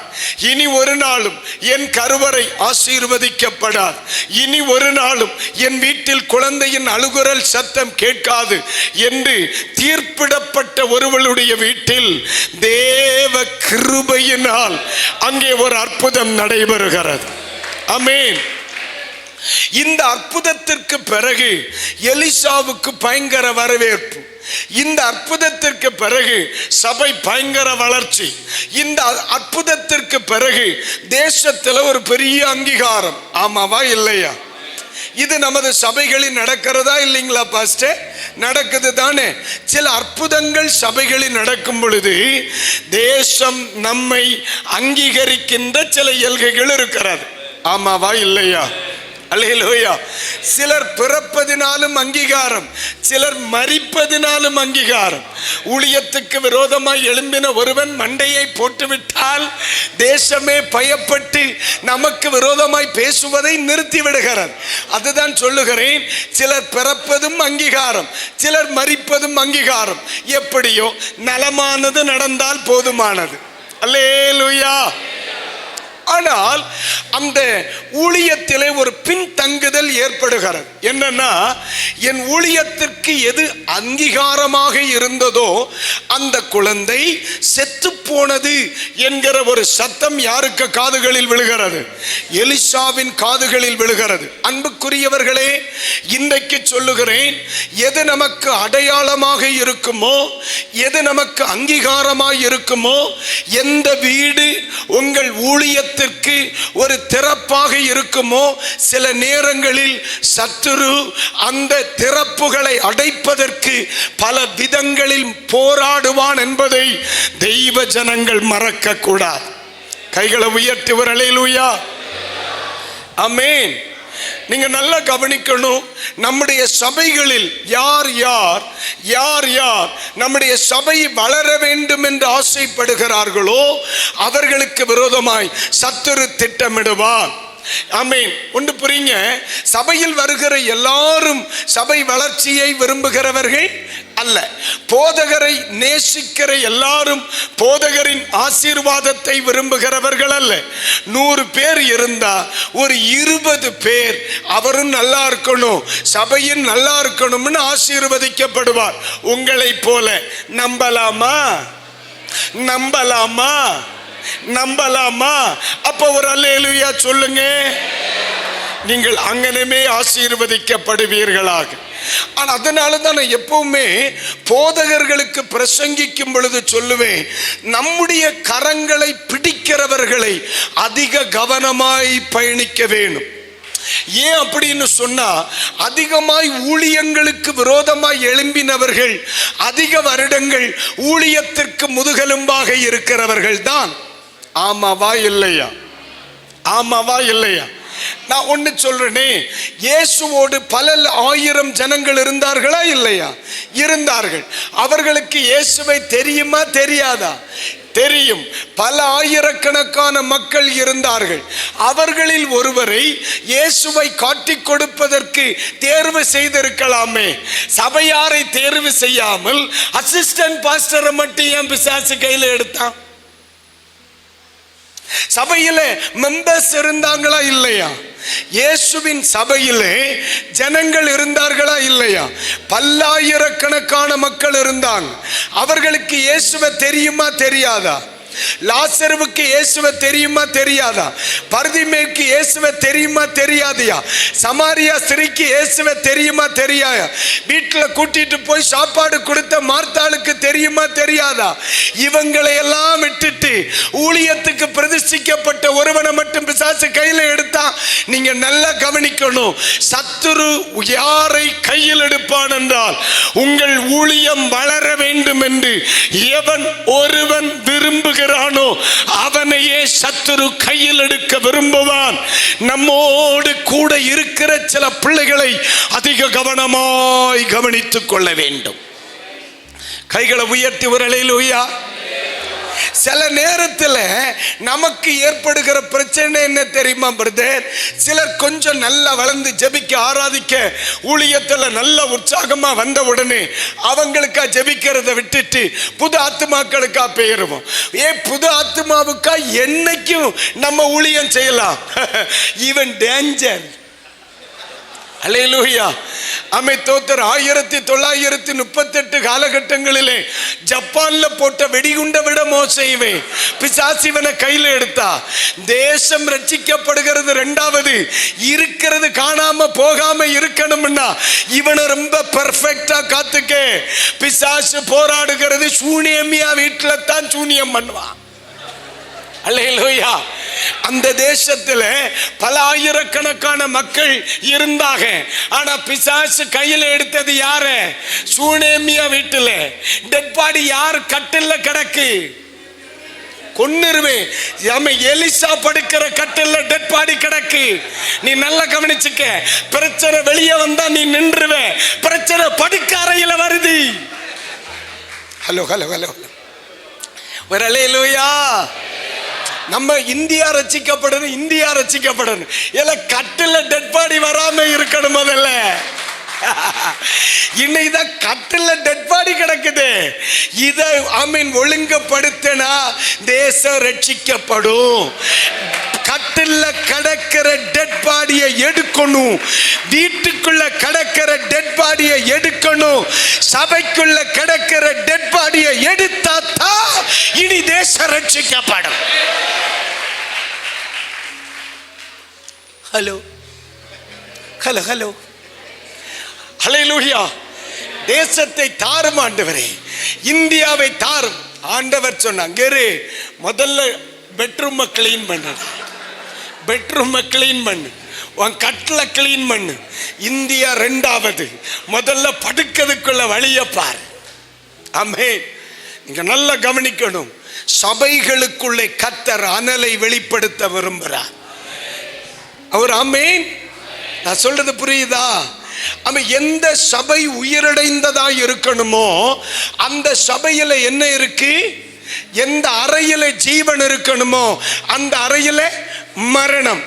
இனி ஒரு நாளும் என் கருவறை ஆசீர்வதிக்கப்படாது, இனி ஒரு நாளும் என் வீட்டில் குழந்தையின் அழுகுரல் சத்தம் கேட்காது என்று தீர்ப்பிடப்பட்ட ஒருவளுடைய வீட்டில் தேவ கிருபையினால் அங்கே ஒரு அற்புதம் நடைபெறுகிறது. ஆமென். இந்த அற்புதத்திற்கு பிறகு எலிசாவுக்கு பயங்கர வரவேற்பு. இந்த அற்புதத்திற்கு பிறகு சபை பயங்கர வளர்ச்சி. இந்த அற்புதத்திற்கு பிறகு தேசத்தில் ஒரு பெரிய அங்கீகாரம். ஆமாவா இல்லையா? இது நமது சபைகளில் நடக்கிறதா இல்லைங்களா பாஸ்டர்? நடக்குது தானே. சில அற்புதங்கள் சபைகளில் நடக்கும் பொழுது தேசம் நம்மை அங்கீகரிக்கின்ற சில இயல்கைகள் இருக்கிறது. ஆமாவா இல்லையா? அல்லேலூயா. சிலர் பிறப்பதினாலும் அங்கீகாரம், சிலர் மரிப்பதினாலும் அங்கீகாரம். ஊழியத்துக்கு விரோதமாய் எழும்பின ஒருவன் மண்டையை போட்டுவிட்டால் தேசமே பயப்பட்டு நமக்கு விரோதமாய் பேசுவதை நிறுத்தி விடுகிறது. அதுதான் சொல்லுகிறேன், சிலர் பிறப்பதும் அங்கீகாரம், சிலர் மரிப்பதும் அங்கீகாரம். எப்படியோ நலமானது நடந்தால் போதுமானது. அல்லேலூயா. ஆனால் அந்த ஊழியத்திலே ஒரு பின்தங்குதல் ஏற்படுகிறது. என்னன்னா, என் ஊழியத்திற்கு எது அங்கீகாரமாக இருந்ததோ அந்த குழந்தை செத்து போனது என்கிற ஒரு சத்தம் யாருக்கு காதுகளில் விழுகிறது? எலிசாவின் காதுகளில் விழுகிறது. அன்புக்குரியவர்களே, இன்றைக்கு சொல்லுகிறேன், எது நமக்கு அடையாளமாக இருக்குமோ, எது நமக்கு அங்கீகாரமாக இருக்குமோ, எந்த வீடு உங்கள் ஊழியத்திற்கு ஒரு திறப்பாக இருக்குமோ, சில நேரங்களில் சத்துரு அந்த திறப்புகளை அடைப்பதற்கு பல விதங்களில் போராடுவான் என்பதை தெய்வ ஜனங்கள் மறக்க கூடாது. கைகளை உயர்த்தி ஒரு அல்லேலூயா. ஆமென். நீங்க நல்லா கவனிக்கணும். நம்முடைய சபைகளில் யார் யார் யார் யார் நம்முடைய சபை வளர வேண்டும் என்று ஆசைப்படுகிறார்களோ அவர்களுக்கு விரோதமாய் சத்துரு திட்டமிடுவார். ஆமென். ஒன்று புரியுங்க, சபையில் வருகிற எல்லாரும் சபை வளர்ச்சியை விரும்புகிறவர்கள் அல்ல. போதகரை நேசிக்கிற எல்லாரும் போதகரின் ஆசீர்வாதத்தை விரும்புகிறவர்கள் அல்ல. 100 பேர் இருந்தா ஒரு 20 பேர் அவரும் நல்லா இருக்கணும், சபையும் நல்லா இருக்கணும்னு ஆசீர்வதிக்கப்படுவார். உங்களை போல நம்பலாமா? நம்பலாமா? நம்பலாமா? அப்ப ஒரு அல்லேலூயா சொல்லுங்க. நீங்கள் அங்கனமே ஆசீர்வதிக்கப்படுவீர்களாக. ஆனா அதனால தான் நான் எப்பவுமே போதகர்களுக்கு பிரசங்கிக்கும் பொழுது சொல்லுவேன், நம்முடைய கரங்களை பிடிக்கிறவர்களை அதிக கவனமாய் பயணிக்க வேணும். ஏன் அப்படின்னு சொன்னா, அதிகமாய் ஊழியங்களுக்கு விரோதமாய் எழும்பினவர்கள் அதிக வருடங்கள் ஊழியத்திற்கு முதுகெலும்பாக இருக்கிறவர்கள் தான். ஆமாவா இல்லையா? ஆமாவா இல்லையா? நான் ஒன்னு சொல்றேனே, இயேசுவோடு பல 1000 ஜனங்கள் இருந்தார்களா இல்லையா? இருந்தார்கள். அவர்களுக்கு இயேசுவை தெரியுமா தெரியாதா? தெரியும். பல ஆயிரக்கணக்கான மக்கள் இருந்தார்கள். அவர்களில் ஒருவரை இயேசுவை காட்டிக் கொடுப்பதற்கு தேர்வு செய்திருக்கலாமே. சபையாரை தேர்வு செய்யாமல் அசிஸ்டன்ட் பாஸ்டரை மட்டும் ஏன் பிசாசு கையில் எடுத்தான்? சபையில மெம்பர்ஸ் இருந்தாங்களா இல்லையா? இயேசுவின் சபையிலே ஜனங்கள் இருந்தார்களா இல்லையா? பல்லாயிரக்கணக்கான மக்கள் இருந்தாங்க. அவர்களுக்கு இயேசுவை தெரியுமா தெரியாதா? லாசருவுக்கு இயேசுவை தெரியுமா தெரியாதா? பர்திமேக்கு இயேசுவை தெரியுமா தெரியாதையா? சமாரியா ஸ்திரீக்கு இயேசுவை தெரியுமா தெரியாதா? வீட்டில் கூட்டிட்டு போய் சாப்பாடு கொடுத்த மார்த்தாளுக்கு தெரியுமா தெரியாதா? இவங்களை எல்லாம் விட்டுட்டு ஊழியத்துக்கு பிரதிஷ்டிக்கப்பட்ட ஒருவனை மட்டும் பிசாசு கையில் எடுத்தா, நீங்க நல்லா கவனிக்கணும். சத்துரு யாரை கையில் எடுப்பான் என்றால், உங்கள் ஊழியம் வளர வேண்டும் என்று எவன் ஒருவன் விரும்புகிறான் அவனையே சத்துரு கையில் எடுக்க விரும்புவான். நம்மோடு கூட இருக்கிற சில பிள்ளைகளை அதிக கவனமாய் கவனித்துக் கொள்ள வேண்டும். கைகளை உயர்த்தி ஒரு அல்லேலூயா. சில நேரத்தில் நமக்கு ஏற்படுகிற பிரச்சனை என்ன தெரியுமா பிரதர்? சிலர் கொஞ்சம் நல்லா வளர்ந்து ஜெபிக்க ஆராதிக்க ஊழியத்தில் நல்ல உற்சாகமா வந்த உடனே அவங்களுக்கா ஜெபிக்கிறத விட்டுட்டு புது ஆத்துமாக்களுக்கா பெயருவோம். புது ஆத்துமாவுக்கா என்னைக்கும் நம்ம ஊழியம் செய்யலாம். Even danger. அல்லேலூயா. அமெத்தோத்தர் 1938 காலகட்டங்களிலே ஜப்பான்ல போட்ட வெடிகுண்ட விட மோசைவே பிசாசிவனை கையில் எடுத்தா. தேசம் ரட்சிக்கப்படுகிறது. 2வது இருக்கிறது காணாம போகாம இருக்கணும்னா இவனை ரொம்ப பெர்ஃபெக்டா காத்துக்க. பிசாசு போராடுகிறது. சூனியமியா வீட்டுல தான் சூனியம் பண்ணுவான். அல்லேலூயா. அந்த தேசத்துல பல ஆயிரக்கணக்கான மக்கள் இருந்தாங்க. ஆனா பிசாசு கையில் எடுத்தது யாரு? சூனேமியா வீட்டுல டெட் பாடி யார் கட்டில்ல கிடக்கு? கொன்னுருவே. எலிசா படுக்கிற கட்டில்ல டெட் பாடி கிடக்கு. நீ நல்லா கவனிச்சுக்க. பிரச்சனை வெளியே வந்தா நீ நின்றுவ. பிரச்சனை படுக்க அறையில வருது. Hello hello hello. ஒரு அல்லேலூயா. நம்ம இந்தியா ரட்சிக்கப்படணும், இந்தியா ரட்சிக்கப்படணும். இல்ல கட்டில டெட் பாடி வராம இருக்கணும். முதல்ல இன்னைக்குதான் கட்டில டெட் பாடி கிடக்குது. இதை ஒழுங்கப்படுத்தினா தேசம் ரட்சிக்கப்படும். கட்டில கிடக்கிற டெட் பாடியை எடுக்கணும். வீட்டுக்குள்ள கிடக்கிற டெட் பாடியை எடுக்கணும். சபைக்குள்ள கிடக்கிற டெட் பாடியை எடுத்தா தான் இனி தேசம் ரட்சிக்கப்படும். Hello hello hello. ஹல்லேலூயா. தேசத்தை தாரும் ஆண்டவரே, இந்தியாவை தாரும். ஆண்டவர் சொன்னாங்க, முதல்ல பெட்ரூமை கிளீன் பண்ணு, பெட்ரூமை கிளீன் பண்ணு, உன் கட்டில கிளீன் பண்ணு. இந்தியா 2வது. முதல்ல படுக்கிறதுக்குள்ள வழியை பாரு. ஆமென். நீங்க நல்லா கவனிக்கணும். சபைகளுக்குள்ளே கர்த்தர் அனலை வெளிப்படுத்த விரும்புகிறார். அவர் ஆமென். நான் சொல்றது புரியுதா? எந்த சபை உயிரடைந்ததா இருக்கணுமோ அந்த சபையில என்ன இருக்கு? எந்த அறையில ஜீவன் இருக்கணுமோ அந்த அறையில மரணம்.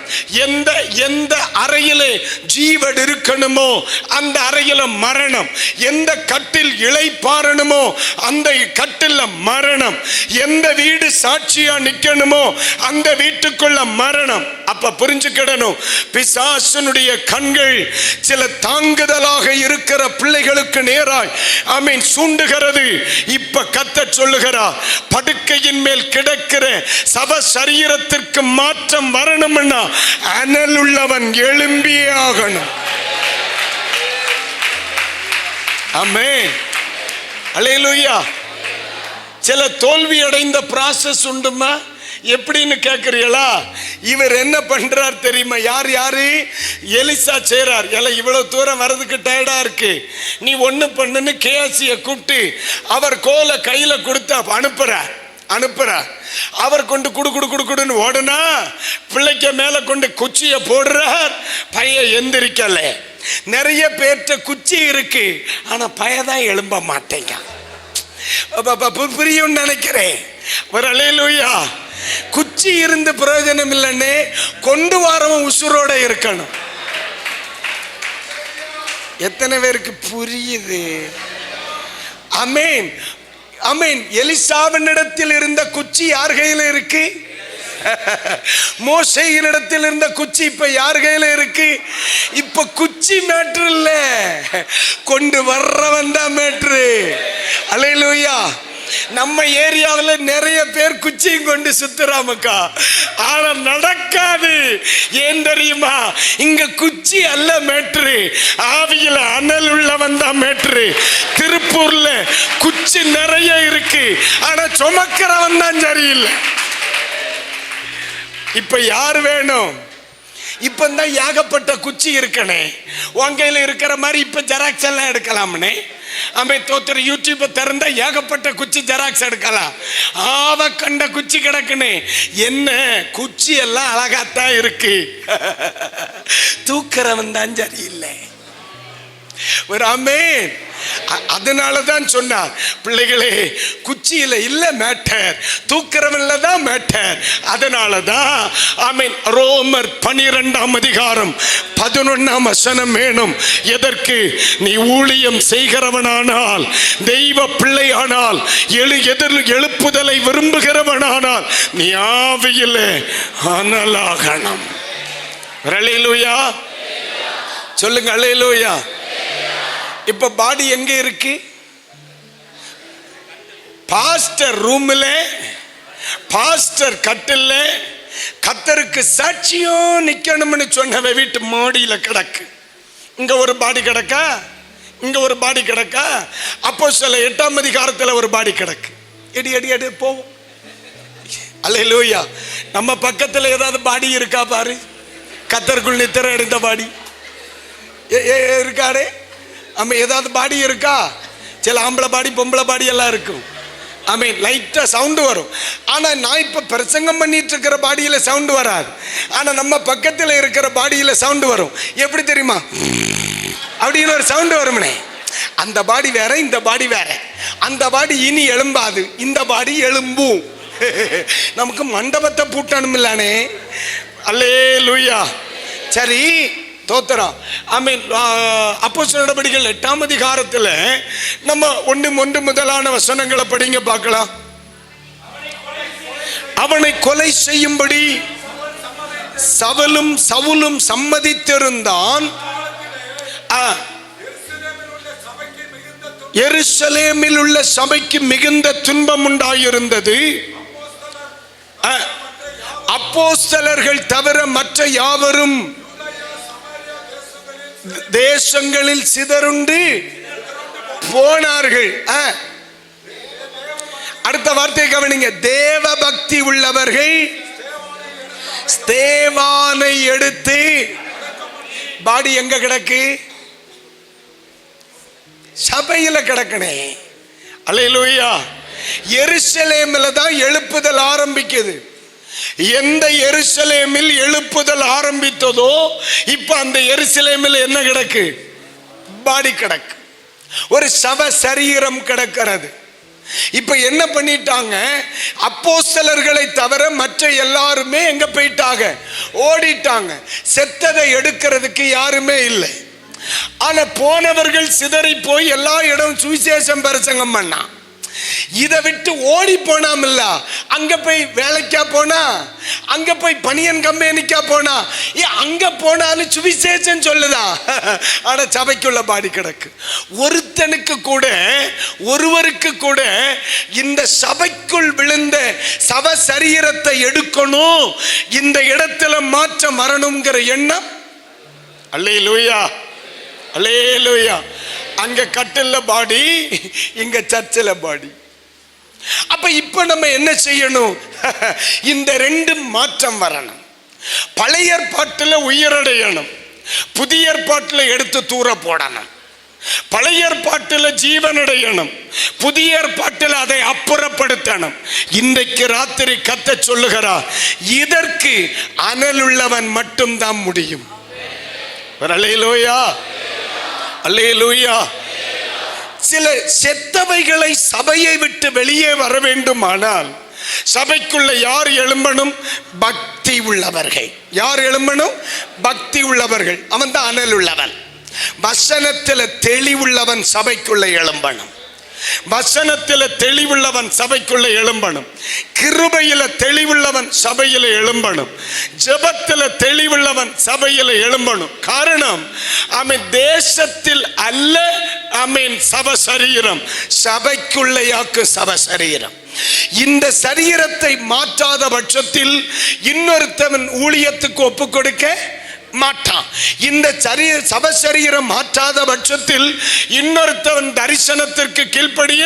எந்த அறையிலே ஜீவன் இருக்கணுமோ அந்த அறையில மரணம். எந்த கட்டில் இளைப்பாறணுமோ அந்த கட்டில் மரணம். எந்த வீடு சாட்சியா நிக்கணுமோ அந்த வீட்டுக்குள்ள மரணம். அப்ப புரிஞ்சுக்கிடணும், பிசாசனுடைய கண்கள் சில தாங்குதலாக இருக்கிற பிள்ளைகளுக்கு நேராய் சூண்டுகிறது. இப்ப கர்த்தர் சொல்லுகிறார், படுக்கையின் மேல் கிடக்கிற சவ சரீரத்திற்கு மாற்றம் வரணும்னா அனல் உள்ளவன் எழும்பியே ஆகணும். ஆமென், அல்லேலூயா. சில தோல்வி அடைந்த ப்ராசஸ் உண்டுமா? எப்படின்னு கேட்கிறீங்களா? இவர் என்ன பண்றார் தெரியுமா? யாரு? எலிசா செய்றார். இவ்வளவு தூரம் வர்றதுக்கு டயர்டா இருக்கு, நீ ஒண்ணு பண்ணுன்னு கேசிய கூப்பிட்டு அவர் கோலை கையில கொடுத்து அனுப்புறார். அவர் கொண்டு குடுன்னு ஓடுனா பிள்ளைக்கு மேல கொண்டு குச்சிய போடுறார். பையன் எந்திரிக்கல. நிறைய பேர்ட்ட குச்சி இருக்கு, ஆனா பையதான் எழும்ப மாட்டேங்க. புரியும் நினைக்கிறேன். ஒரு அல்லேலூயா. குச்சி இருந்து பிரயோஜனம் இல்லைன்னு கொண்டு வரவன் உசுரோட இருக்கணும். எத்தனை பேருக்கு புரியுது? ஆமென், ஆமென். எலிசாவினிடத்தில் இருந்த குச்சி யார் கையில இருக்கு? மோசேயினிடத்தில் இருந்த குச்சி இப்ப யார் கையில இருக்கு? இப்ப குச்சி மேட்ரு இல்ல, கொண்டு வர்றவன் தான் மேட்ரு. அல்லேலூயா. நம்ம ஏரியாவில் நிறைய பேர் குச்சியும் கொண்டு சுத்துறாமக்கா, ஆனா நடக்காது. ஏன் தெரியுமா? இங்க குச்சி அல்ல மேட்ரு, ஆவியில அனல் உள்ளவன் தான் மேட்ரு. திருப்பூர்ல குச்சி நிறைய இருக்கு, ஆனா சுமக்கிறவன் தான் சரியில்லை. இப்ப யார் வேணும்? இப்பதான் ஏகப்பட்ட குச்சி இருக்கனே, உங்கையில இருக்கிற மாதிரி இப்ப ஜெராக்ஸ் எல்லாம் எடுக்கலாம்னே. தோத்திர யூடியூப் திறந்தா ஏகப்பட்ட குச்சி ஜெராக்ஸ் எடுக்கலாம். ஆவ கண்ட குச்சி கிடக்குனே. என்ன குச்சி எல்லாம் அழகாத்தான் இருக்கு, தூக்கிறவன் தான் சரியில்லை. ஒரு ஆமென். அதனாலதான் சொன்னார், பிள்ளைகளே குச்சியில இல்ல மேட்டர், தூக்கிறவன்ல தான் மேட்டர். அதனாலதான் ஆமென். ரோமர் 12ஆம் அதிகாரம் 11ஆம் வசனம் வேணும். எதற்கு? நீ ஊழியம் செய்கிறவனானால், தெய்வ பிள்ளையானால், எழுப்புதலை விரும்புகிறவனானால் நீ ஆவியில அனலாகணும். அல்லேலூயா சொல்லுங்க, அல்லேலூயா. இப்ப பாடி எங்க இருக்கு? பாஸ்டர் ரூம்ல, பாஸ்டர் கட்டில்ல, கர்த்தருக்கு சாட்சியும் நிக்கணும்னு சொன்னவ வீட்டு மாடியில கிடக்கு. இங்க ஒரு பாடி கிடக்கா, இங்க ஒரு பாடி கிடக்கா. அப்போஸ்தலர் 8ஆம் அதிகாரத்துல ஒரு பாடி கிடக்கு. எடி போவோம். அல்லேலூயா. நம்ம பக்கத்துல ஏதாவது பாடி இருக்கா பாரு. கர்த்தருக்குள் நித்திரை அடைந்த பாடி இருக்காடே. ஏதாவது பாடி இருக்கா? சில ஆம்பளை பாடி பொம்பளை பாடி எல்லாம் இருக்கும். லைட்டா சவுண்டு வரும். ஆனா நான் இப்ப பிரசங்கம் பண்ணிட்டு இருக்கிற பாடியில சவுண்டு வராது, ஆனா நம்ம பக்கத்துல இருக்கிற பாடியில சவுண்டு வரும். எப்படி தெரியுமா? அப்படின்னு ஒரு சவுண்டு வரும்னே. அந்த பாடி வேற, இந்த பாடி வேற. அந்த பாடி இனி எழும்பாது, இந்த பாடி எழும்பும். நமக்கு மண்டபத்தை பூட்டணும் இல்லானே. அல்லேலூயா. சரி, தோத்திரம். அப்போஸ்தலர் நடபடிகள் 8ஆம் அதிகாரத்தில் நம்ம 1 முதலான வசனங்களை படிங்க பார்க்கலாம். அவனை கொலை செய்யும்படி சவுலும் சம்மதித்திருந்தான். எருசலேமில் உள்ள சபைக்கு மிகுந்த துன்பம் உண்டாயிருந்தது. அப்போஸ்தலர்கள் தவிர மற்ற யாவரும் தேசங்களில் சிதறுண்டு போனார்கள். அடுத்த வார்த்தையை கவனிங்க. தேவ பக்தி உள்ளவர்கள் ஸ்தேவானை எடுத்து, பாடி எங்க கிடக்கு? சபையில கிடக்கனே. அல்லேலூயா. எருசலேமில் தான் எழுப்புதல் ஆரம்பிக்குது. எந்த எருசலேமில் எழுப்புதல் ஆரம்பித்ததோ இப்ப அந்த எருசலேமில் என்ன கிடக்கு? பாடி கிடக்கு, ஒரு சவ சரீரம் கிடக்கிறது. இப்ப என்ன பண்ணிட்டாங்க? அப்போஸ்தலர்களை தவிர மற்ற எல்லாருமே எங்க போயிட்டாங்க? ஓடிட்டாங்க. செத்ததை எடுக்கிறதுக்கு யாருமே இல்லை. ஆனா போனவர்கள் சிதறி போய் எல்லா இடம் சுவிசேஷம் பிரசங்கம் பண்ணா. இதை விட்டு ஓடி போனாமில்ல, அங்க போய் வேலைக்கா போனா, அங்க போய் பனியன் கம்பெனிக்கா போனா, அங்க போனாலும் சுவிசேஷம் சொல்லுதா? ஆனா சபைக்குள்ள பாடி கிடக்கு. ஒருவருக்கு கூட இந்த சபைக்குள் விழுந்த சவ சரீரத்தை எடுக்கணும், இந்த இடத்துல மாற்றம் வரணுங்கிற எண்ணம். அல்லேலூயா, அல்லேலூயா. அங்க கட்டில்ல பாடி, இங்க சர்ச்சில் பாடி. அப்ப இப்ப நம்ம என்ன செய்யணும்? இந்த ரெண்டு மாற்றம் வரணும். பழைய ஏற்பாட்டில் உயிரடையணும், புதிய ஏற்பாட்டில் எடுத்து தூர போடணும். பழைய ஏற்பாட்டில் ஜீவனடையணும், புதிய ஏற்பாட்டில் அதை அப்புறப்படுத்தணும். இன்றைக்கு ராத்திரி கத்த சொல்லுகிறார், இதற்கு அனல் உள்ளவன் மட்டும்தான் முடியும். அல்லேலூயா, அல்லேலூயா. சில செத்தவைகளை சபையை விட்டு வெளியே வர வேண்டுமானால் சபைக்குள்ள யார் எழும்பணும்? பக்தி உள்ளவர்கள். யார் எழும்பணும்? பக்தி உள்ளவர்கள். அவன் தான் அனல் உள்ளவன். வசனத்தில் தெளிவுள்ளவன் சபைக்குள்ள எழும்பணும். வசனத்தில் தெளிவுள்ளவன் சபைக்குள்ள எழும்பணும். கிருபையில தெளிவுள்ளவன் சபையில எழும்பணும். ஜெபத்தில் தெளிவுள்ளவன் சபையில எழும்பணும். காரணம், அவன் தேசத்தில் அல்ல, அவன் சப சரீரம், சபைக்குள்ளையாக்கு சப சரீரம். இந்த சரீரத்தை மாற்றாத பட்சத்தில் இன்னொருத்தவன் ஊழியத்துக்கு ஒப்பு கொடுக்க மாட்டான். இந்த சப சரீரம் மாற்றாத பட்சத்தில் இன்னொருத்தவன் தரிசனத்திற்கு கீழ்ப்படிய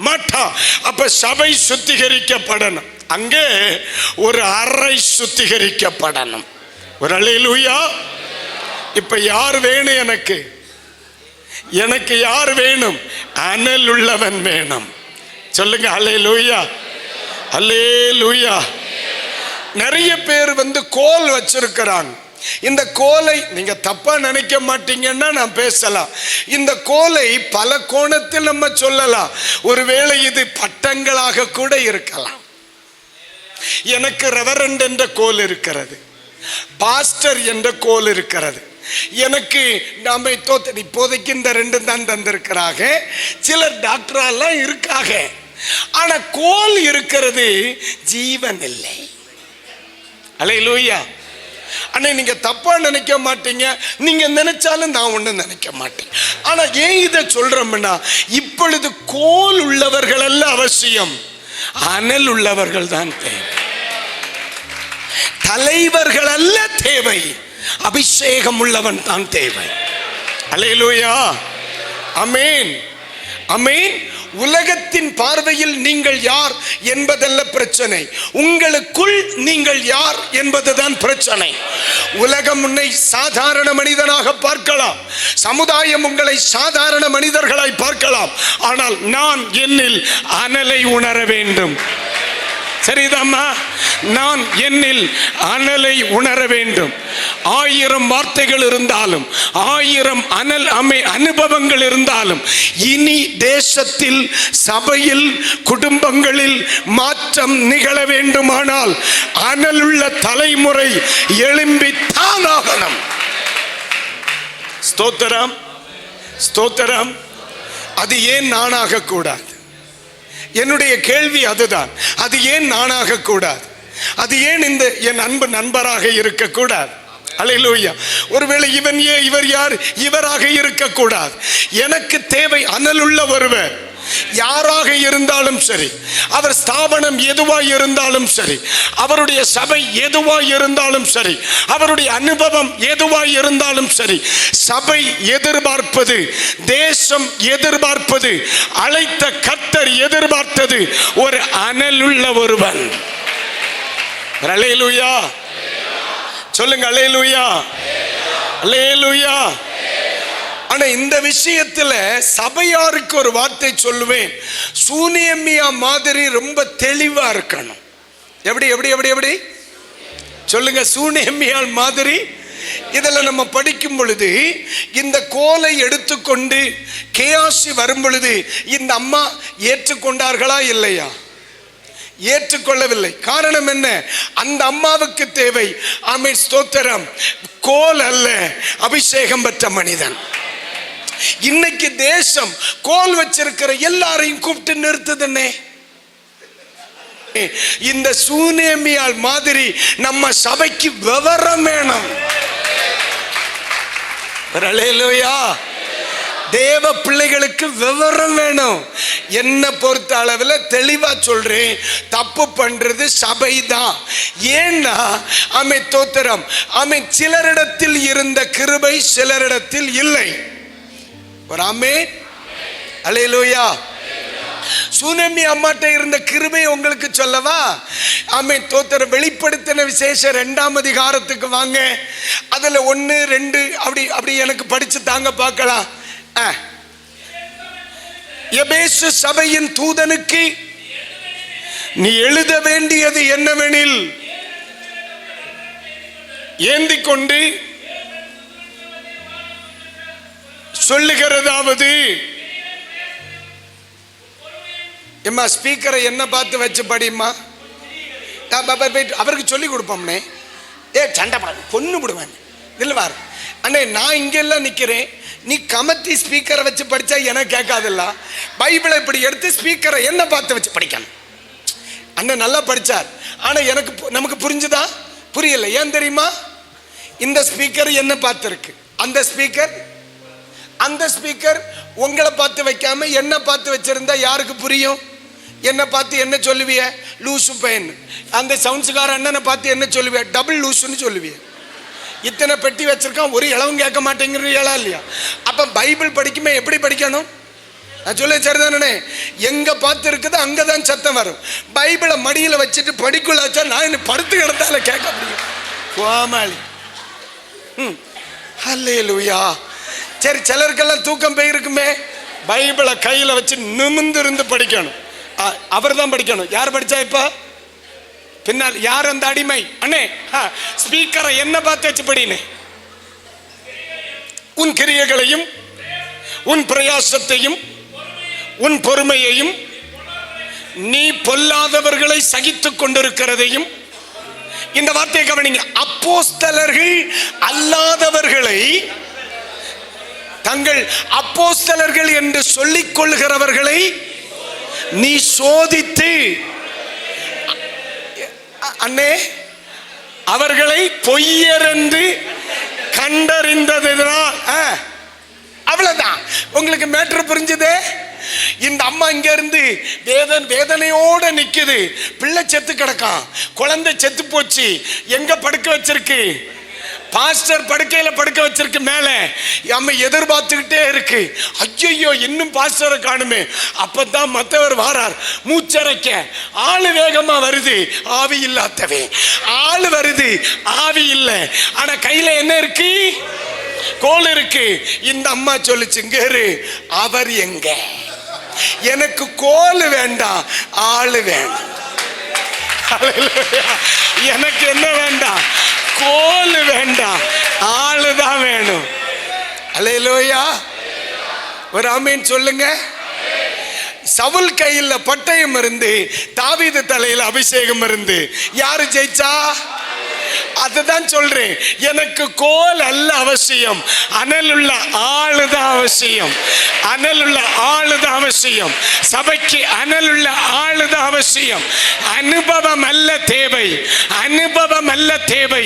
மாட்டான். அப்ப சபை சுத்திகரிக்கப்படணும். அங்கே ஒரு அறை சுத்திகரிக்கப்படணும். ஒரு அல்லேலூயா. இப்ப யார் வேணும்? எனக்கு யார் வேணும்? அனல் உள்ளவன் வேணும். சொல்லுங்க அல்லேலூயா, அல்லேலூயா. நிறைய பேர் கோல் வச்சிருக்கிறாங்க. இந்த கோலை நீங்க தப்பா நினைக்க மாட்டீங்கன்னா நான் பேசலாம். இந்த கோலை பல கோணத்தில் நம்ம சொல்லலாம். ஒருவேளை இது பட்டங்களாக கூட இருக்கலாம். எனக்கு ரெவரண்ட் என்ற கோல் இருக்கிறது, பாஸ்டர் என்ற கோல் இருக்கிறது. எனக்கு நாம இப்போதைக்கு இந்த ரெண்டு தான் தந்திருக்கிறாங்க. சிலர் டாக்டரெல்லாம் இருக்காங்க. ஆனா கோல் இருக்கிறது, ஜீவன் இல்லை. அல்லேலூயா. ஆனா நீங்க தப்பா நினைக்க மாட்டீங்க. நீங்க நினைச்சாலும் நான் ஒண்ணு நினைக்க மாட்டேன். ஆனா ஏன் இதை சொல்றோம்னா, இப்பொழுது கோல் உள்ளவர்கள் அல்ல அவசியம், அனல் உள்ளவர்கள் தான் தேவை. தலைவர்கள் அல்ல தேவை, அபிஷேகம் உள்ளவன் தான் தேவை. அல்லேலூயா, ஆமென், ஆமென். உலகத்தின் பார்வையில் நீங்கள் யார் என்பதல்ல பிரச்சனை, உங்களுக்குள் நீங்கள் யார் என்பதுதான் பிரச்சனை. உலகம் உன்னை சாதாரண மனிதனாக பார்க்கலாம், சமுதாயம் உங்களை சாதாரண மனிதர்களாய் பார்க்கலாம். ஆனால் நான் என்னில் அனலை உணர வேண்டும். சரிதாம்மா? நான் என்னில் அனலை உணர வேண்டும். 1000 வார்த்தைகள் இருந்தாலும், 1000 அனல் அனுபவங்கள் இருந்தாலும், இனி தேசத்தில், சபையில், குடும்பங்களில் மாற்றம் நிகழ வேண்டுமானால் அனலுள்ள தலைமுறை எழும்பித்தான் ஆகணும். ஸ்தோத்திரம், ஸ்தோத்திரம். அது ஏன் நானாக கூடாது? என்னுடைய கேள்வி அதுதான். அது ஏன் நானாக கூடாது? அது ஏன் இந்த என் அன்பு நண்பராக இருக்கக்கூடாது? அல்லேலூயா. ஒருவேளை இவர் யார்? இவராக இருக்கக்கூடாது. எனக்கு தேவை அனலுள்ள ஒருவர். யாராக இருந்தாலும் சரி, அவர் ஸ்தாபனம் எதுவாய் இருந்தாலும் சரி, அவருடைய சபை எதுவாய் இருந்தாலும் சரி, அவருடைய அனுபவம் எதுவாய் இருந்தாலும் சரி, சபை எதிர்பார்ப்பது, தேசம் எதிர்பார்ப்பது, அழைத்த கர்த்தர் எதிர்பார்த்தது ஒரு அனலுள்ள ஒருவன். அல்லேலூயா, சொல்லுங்க அல்லேலூயா, அல்லேலூயா. ஆனா இந்த விஷயத்துல சபையாருக்கு ஒரு வார்த்தை சொல்லுவேன். சூனியமியா மாதிரி ரொம்ப தெளிவா இருக்கணும். எப்படி எப்படி எப்படி எப்படி சொல்லுங்க. சூனேமியாள் மாதிரி. இதில் நம்ம படிக்கும் பொழுது இந்த கோலை எடுத்துக்கொண்டு கேயாசி வரும் பொழுது இந்த அம்மா ஏற்றுக்கொண்டார்களா இல்லையா? ஏற்றுக்கொள்ளவில்லை. காரணம் என்ன? அந்த அம்மாவுக்கு தேவை, ஆமென் ஸ்தோத்திரம், கோல் அல்ல, அபிஷேகம் பெற்ற மனிதன். இன்னைக்கு தேசம் கோல் வச்சிருக்கிற எல்லாரையும் கூப்பிட்டு நிறுத்துதுன்னே. இந்த சூனேமியாள் மாதிரி நம்ம சபைக்கு விவரம் வேணும். அல்லேலூயா. தேவ பிள்ளைகளுக்கு விவரம் வேணும். என்ன பொறுத்த அளவில் தெளிவா சொல்றேன், தப்பு பண்றது சபை தான். ஏன்னா ஆமென் ஸ்தோத்திரம், ஆமென், சிலரிடத்தில் இருந்த கிருபை சிலரிடத்தில் இல்லை. ஒரு ஆமென் அல்லேலூயா. சூனேமி அம்மாட்ட இருந்த கிருபை உங்களுக்கு சொல்லவா? ஆமென் ஸ்தோத்திரம். வெளிப்படுத்தின விசேஷம் 2ஆம் அதிகாரத்துக்கு வாங்க. அதுல 1, 2 அப்படி அப்படி எனக்கு படிச்சு தாங்க பார்க்கலாம். எபேசு சபையின் தூதனுக்கு நீ எழுத வேண்டியது என்னவெனில், ஏந்திக் கொண்டு சொல்லுகிறதாவது, எம்மா ஸ்பீக்கரை என்ன பார்த்து வச்சு படிமா, அவருக்கு சொல்லி கொடுப்போம்னே. சண்டை பட கொன்னு விடுவேன் இல்லவார் அண்ணே. நான் இங்கெல்லாம் நிற்கிறேன், நீ கமத்தி ஸ்பீக்கரை வச்சு படித்தா எனக்கு கேட்காதில்ல. பைபிளை இப்படி எடுத்து ஸ்பீக்கரை என்ன பார்த்து வச்சு படிக்கணும். அண்ணன் நல்லா படித்தார், ஆனால் நமக்கு புரிஞ்சுதா? புரியல. ஏன் தெரியுமா? இந்த ஸ்பீக்கர் என்ன பார்த்துருக்கு, அந்த ஸ்பீக்கர் உங்களை பார்த்து வைக்காம என்ன பார்த்து வச்சிருந்தா யாருக்கு புரியும்? என்ன பார்த்து என்ன சொல்லுவிய? லூசு பையன். அந்த சவுண்ட்ஸுக்கார அண்ணனை பார்த்து என்ன சொல்லுவிய? டபுள் லூசுன்னு சொல்லுவிய. இத்தனை பெட்டி வச்சிருக்கான், ஒரு இளவும் கேட்க மாட்டேங்கிறீங்களா இல்லையா? அப்ப பைபிள் படிக்குமே எப்படி படிக்கணும்? நான் சொல்ல சரிதானே? எங்க பார்த்து இருக்குதோ அங்கதான் சத்தம் வரும். பைபிளை மடியில வச்சுட்டு படிக்கலாச்சா நான் என்ன படுத்து கிடந்தால கேட்க முடியும்? கோமாளி. அல்லேலூயா. சரி, சிலருக்கெல்லாம் தூக்கம் போயிருக்குமே, பைபிளை கையில வச்சு நிமிர்ந்து இருந்து படிக்கணும். அவர் தான் படிக்கணும். யார் படிச்சா இப்ப பின்னால்? யார் அந்த அடிமை? அண்ணே ஸ்பீக்கரை என்ன பார்த்து வச்சு படினே? உன் கிரியைகளையும் உன் பிரயாசத்தையும் உன் பொறுமையையும் நீ பொல்லாதவர்களை சகித்துக் கொண்டிருக்கிறதையும். இந்த வார்த்தையை கவனிங்க. அப்போஸ்தலர்கள் அல்லாதவர்களை தங்கள் அப்போஸ்தலர்கள் என்று சொல்லிக் கொள்கிறவர்களை நீ சோதித்து, அண்ணே, அவர்களை பொய்யர் என்று கண்டறிந்ததுதான். அவ்வளவுதான். உங்களுக்கு மேட்ரு புரிஞ்சுதே? இந்த அம்மா இங்க இருந்து வேதனையோட நிக்குது. பிள்ளை செத்து கிடக்கான், குழந்தை செத்து போச்சு. எங்க படுக்க வச்சிருக்கு? பாஸ்டர் படுக்கையில படுக்க வச்சிருக்கு மேல. அம்மா எதிர்பார்த்துக்கிட்டே இருக்கு. ஐயோ இன்னும் பாஸ்டரை காணுமே. அப்பதான் மற்றவர் வாரார் மூச்சரைக்க. ஆளு வேகமா வருது, ஆவி இல்லாதவே. ஆளு வருது, ஆவி இல்லை. ஆனா கையில என்ன இருக்கு? கோல் இருக்கு. இந்த அம்மா சொல்லுச்சுங்க, அவர் எங்க? எனக்கு கோல் வேண்டாம், ஆளு வேண்டாம். எனக்கு என்ன வேண்டாம்? கோல் வேண்டாம், ஆளுதான் வேணும். அல்லேலூயா. ஒரு ஆமீன் சொல்லுங்க. சவுல் கையில் பட்டயம் இருந்து தாவீது தலையில் அபிஷேகம் இருந்து யாரு ஜெயிச்சா? அதுதான் சொல்றேன். எனக்கு கோல் அல்ல அவசியம், அனலுள்ள ஆளுதான் அவசியம். அனலுள்ள ஆளுதான் அவசியம். சபைக்கு அனலுள்ள ஆளுதான் அவசியம். அனுபவம் அல்ல தேவை, அனுபவம் அல்ல தேவை.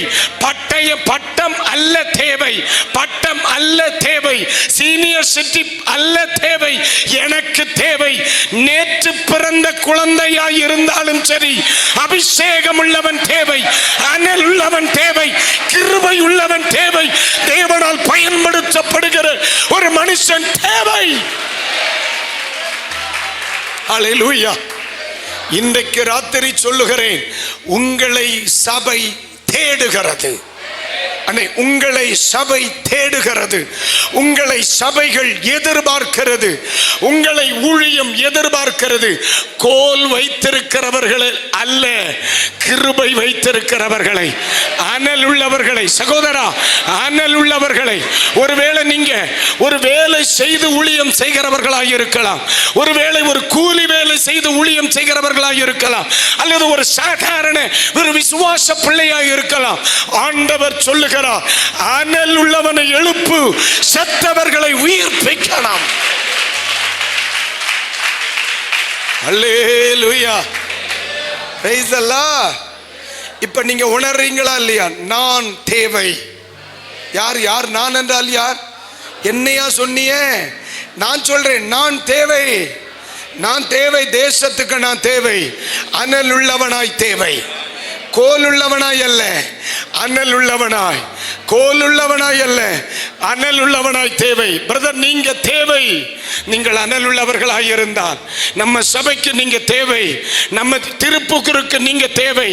பட்டம் அல்ல தேவை, பட்டம் அல்ல தேவை. சீனியர் சிட்டி அல்ல தேவை. எனக்கு தேவை, நேற்று பிறந்த குழந்தையாய் இருந்தாலும் சரி, அபிஷேகம் உள்ளவன் தேவை, அனல் உள்ளவன் தேவை, கிருபை உள்ளவன் தேவை, தேவனால் பயன்படுத்தப்படுகிற ஒரு மனுஷன் தேவை. ஹல்லேலூயா. இன்றைக்கு ராத்திரி சொல்லுகிறேன், உங்களை சபை தேடுகிறது. உங்களை சபை தேடுகிறது, உங்களை சபைகள் எதிர்பார்க்கிறது, உங்களை ஊழியம் எதிர்பார்க்கிறது. கோல் வைத்திருக்கிறவர்கள் அல்ல, கிருபை வைத்திருக்கிறவர்களை, அனல் உள்ளவர்களை, சகோதரா அனல் உள்ளவர்களை, ஒருவேளை நீங்க ஒரு வேலை செய்து ஊழியம் செய்கிறவர்களாக இருக்கலாம், ஒருவேளை ஒரு கூலி வேலை செய்து ஊழியம் செய்கிறவர்களாக இருக்கலாம், அல்லது ஒரு சாதாரண ஒரு விசுவாச பிள்ளையாக இருக்கலாம். ஆண்டவர் சொல்லுகிறார், அனல் உள்ளவனை எழுப்பு, செத்தவர்களை உயிர்ப்பிக்கலாம். அல்லேலூயா, பிரைஸ் தி லார்ட். இப்ப நீங்க உணர்றீங்களா இல்லையா? நான் தேவை. யார் யார் நான் என்றால் யார்? என்னையா சொன்னியே? நான் சொல்றேன், நான் தேவை. நான் தேவை, தேசத்துக்கு நான் தேவை. அனல் உள்ளவனாய் தேவை, கோல் உள்ளவனாய் அல்ல, அனல் உள்ளவனாய். கோல் உள்ளவனாய் அல்ல, அனல் உள்ளவனாய் தேவை. பிரதர், நீங்க தேவை. நீங்கள் அனல் உள்ளவர்களாய் இருந்தால் நம்ம சபைக்கு நீங்க தேவை, நம்ம திருப்புக்கு நீங்க தேவை,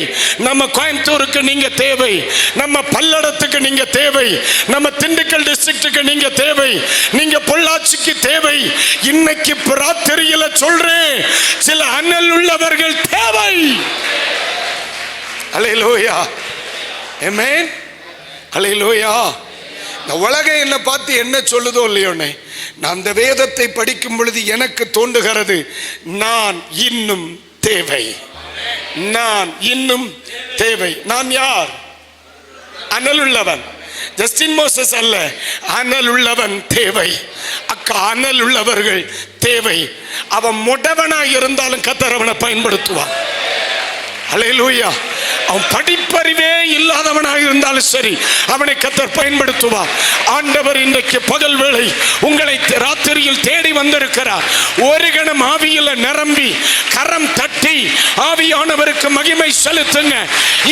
நம்ம கோயம்புத்தூருக்கு நீங்க தேவை, நம்ம பல்லடத்துக்கு நீங்க தேவை, நம்ம திண்டுக்கல் டிஸ்ட்ரிக்ட்டுக்கு நீங்க தேவை, நீங்க பொள்ளாச்சிக்கு தேவை. இன்னைக்கு ராத்திரியில சொல்றேன், சில அனல் உள்ளவர்கள் தேவை. அல்லேலூயா, ஆமென், அல்லேலூயா. இந்த உலகம் என்ன பார்த்து என்ன சொல்லுதோ இல்லையோனே, நான் அந்த வேதத்தை படிக்கும் பொழுது எனக்கு தோன்றுகிறது, நான் இன்னும் தேவை, நான் இன்னும் தேவை. நான் யார்? அனல் உள்ளவன். ஜஸ்டின் மோசஸ் அல்ல, அனல் உள்ளவன் தேவை. அக்கா, அனல் உள்ளவர்கள் தேவை. அவன் முடவனாய் இருந்தாலும் கர்த்தர் அவனை பயன்படுத்துவான். அல்லேலூயா. அவன் படிப்பறிவே இல்லாதவனாக இருந்தாலும் சரி, அவனை கர்த்தர் பயன்படுத்துவார். ஆண்டவர் இன்றைக்கு பகல் வேளை உங்களை ராத்திரியில் தேடி வந்திருக்கிறார். ஒரு கணம் ஆவியில நிரம்பி கரம் தட்டி ஆவியானவருக்கு மகிமை செலுத்துங்க.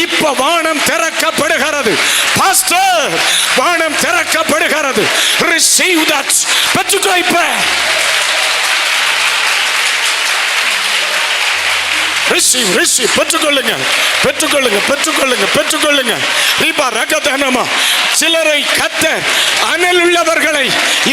இப்ப வானம் திறக்கப்படுகிறது. பாஸ்டர், வானம் திறக்கப்படுகிறது. Receive that. பெற்றுக்கோ. இப்ப ரிசீவ் பெற்றுக்கொள்ளுங்க, பெற்றுக்கொள்ளுங்க, பெற்றுக்கொள்ளுங்க, பெற்றுக்கொள்ளுங்க. ரீபா ரகதனமா. சிலரை கர்த்தர் அனல் உள்ளவர்களை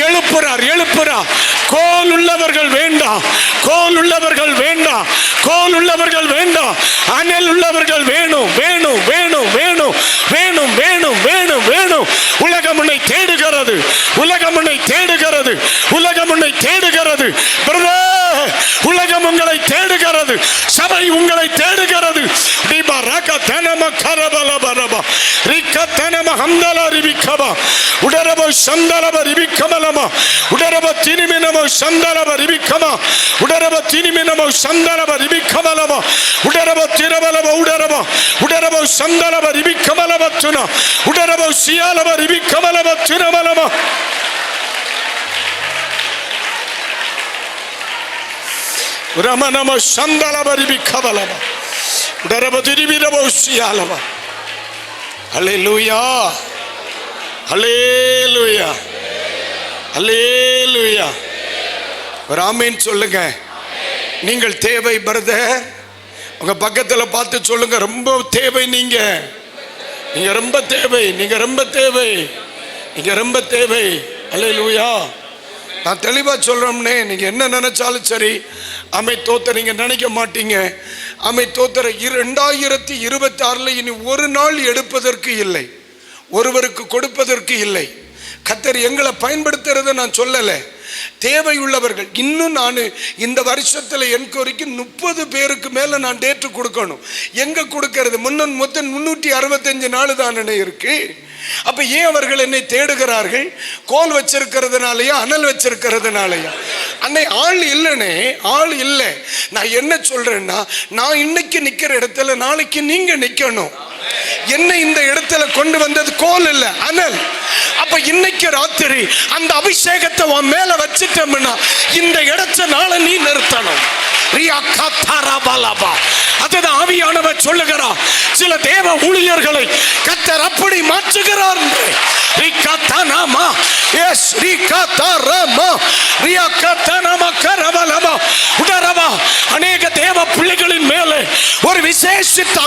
எழுப்புறார், எழுப்புறார். கோல் உள்ளவர்கள் வேண்டாம், கோல் உள்ளவர்கள் வேண்டாம், கோல் உள்ளவர்கள் வேண்டாம். அனல் உள்ளவர்கள் வேணும், வேணும், வேணும், வேணும், வேணும், வேணும், வேணும், வேணும். உலகம் உன்னை தேடுகிறது, உலகம் உன்னை தேடுகிறது, உலகம் உன்னை தேடுகிறது. பிரதர், உலகம் உங்களை தேடுகிறது, சபை உங்களை தேடுகிறது. தீபா ராக தனம கரபல பரபா ரிக்க தனம ஹம்தல ரிபிக்கபா உடரப சந்தலப ரிபிக்கமலமா உடரப தினிமினம சந்தலப ரிபிக்கமா உடரப தினிமினம சந்தலப ரிபிக்கமலமா உடரப திரபலப உடரப உடரப சந்தலப ரிபிக்கமலப துனா உடரப சியாலப ரிபிக்கமலப துனமலமா. ரமனம சந்தலப ரிபிக்கமலப உடரப திரிபிரப சியாலப. அல்லேலூயா, அல்லேலூயா, அல்லேலூயா. ஒரு ஆமென் சொல்லுங்க. நீங்கள் தேவை பிரதர். உங்க பக்கத்துல பார்த்து சொல்லுங்க, ரொம்ப தேவை. நீங்க நீங்க ரொம்ப தேவை, நீங்க ரொம்ப தேவை, நீங்க ரொம்ப தேவை. அல்லேலூயா. நான் தெளிவா சொல்றோம்னே, நீங்க என்ன நினைச்சாலும் சரி, அமை தோத்தர நீங்க நினைக்க மாட்டீங்க. அமை தோத்தர 2026 இனி ஒரு நாள் எடுப்பதற்கு இல்லை, ஒருவருக்கு கொடுப்பதற்கு இல்லை. கர்த்தர் எங்களை பயன்படுத்துறதை நான் சொல்லலை. தேவையுள்ளவர்கள் இன்னும் நான் இந்த வருஷத்தில் என்கொயரிக்கு 30 பேருக்கு மேல நான் டேட்டு கொடுக்கணும். எங்க கொடுக்கிறது? மொத்தம் 365 நாள் தான் இருக்கு. அப்ப ஏன் அவர்கள் என்னை தேடுகிறார்கள்? கோல் வச்சிருக்கிறதுனாலயா, அனல் வச்சிருக்கிறதுனாலயா? அன்னை ஆள் இல்லைனே, ஆள் இல்லை. நான் என்ன சொல்றேன்னா, நான் இன்னைக்கு நிக்கிற இடத்துல நாளைக்கு நீங்க நிக்கணும். என்ன இந்த இடத்துல கொண்டு வந்தது கோல் இல்ல, அனல். அப்ப இன்னைக்கு ராத்திரி அந்த அபிஷேகத்தை உன் மேல வச்சிட்டோம்னா இந்த இடத்தினால நீ நிறுத்தணும். அதுதான் ஆவியானவர் சொல்லுகிறார். சில தேவ ஊழியர்களை கர்த்தர் அப்படி மாற்றுகிறார். அநேக தேவ பிள்ளைகளின் மேலே ஒரு விசேஷித்த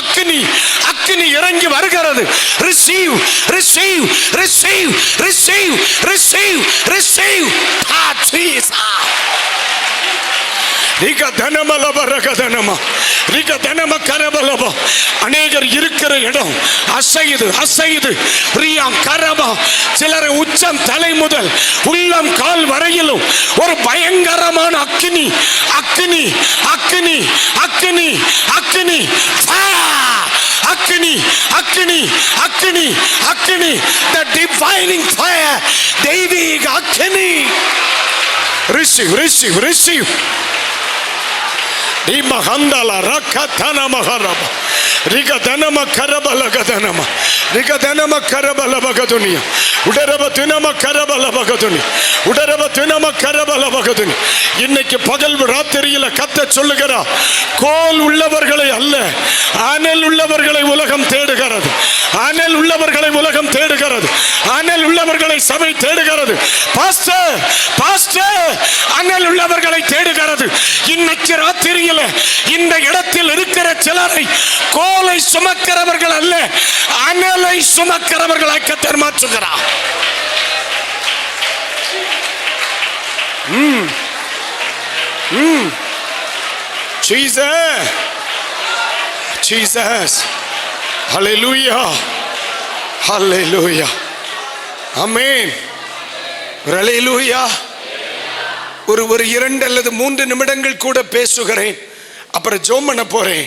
அக்கினி இறங்கி வருகிறது. Receive, receive, receive, receive, receive, receive. கலபரகதனமா ரிகதனம கரபலபா. அநேகர் இருக்கிற இடம் அசையுது அசையுது. ரியா கரபா. சிலரை உச்சம் தலை முதல் உள்ளம் கால் வரையிலும் ஒரு பயங்கரமான அக்கினி அக்கினி அக்கினி அக்கினி அக்கினி அக்கினி அக்கினி அக்கினி அக்கினி. the divining fire. தெய்வீக அக்கினி. receive receive receive. Imahanda rakatana maharaba rigadana karabala gadanama rigadana karabala bagadunia udarabatuina karabala bagaduni udarabatuina karabala bagaduni. இன்னைக்கு பகல் ராத்திரியில கத்த சொல்லுகிறார், கோல் உள்ளவர்களை அல்ல ஆனல் உள்ளவர்களை உலகம் தேடுகிறது. ஆனல் உள்ளவர்களை உலகம் தேடுகிறது. ஆனல் உள்ளவர்களை சபை தேடுகிறது. பாஸ்டர் பாஸ்டர் ஆனல் உள்ளவர்களை தேடுகிறது. இன்னைக்கு ராத்திரியில இந்த இடத்தில் இருக்கிற சிலரை கோலை சுமக்கிறவர்கள் அல்ல அனலை சுமக்கிறவர்களாய் கர்த்தர் மாற்றுகிறார். Jesus Jesus hallelujah hallelujah amen hallelujah. ஒரு 2 அல்லது 3 நிமிடங்கள் கூட பேசுகிறேன், அப்புறம் ஜெபம் பண்ண போறேன்.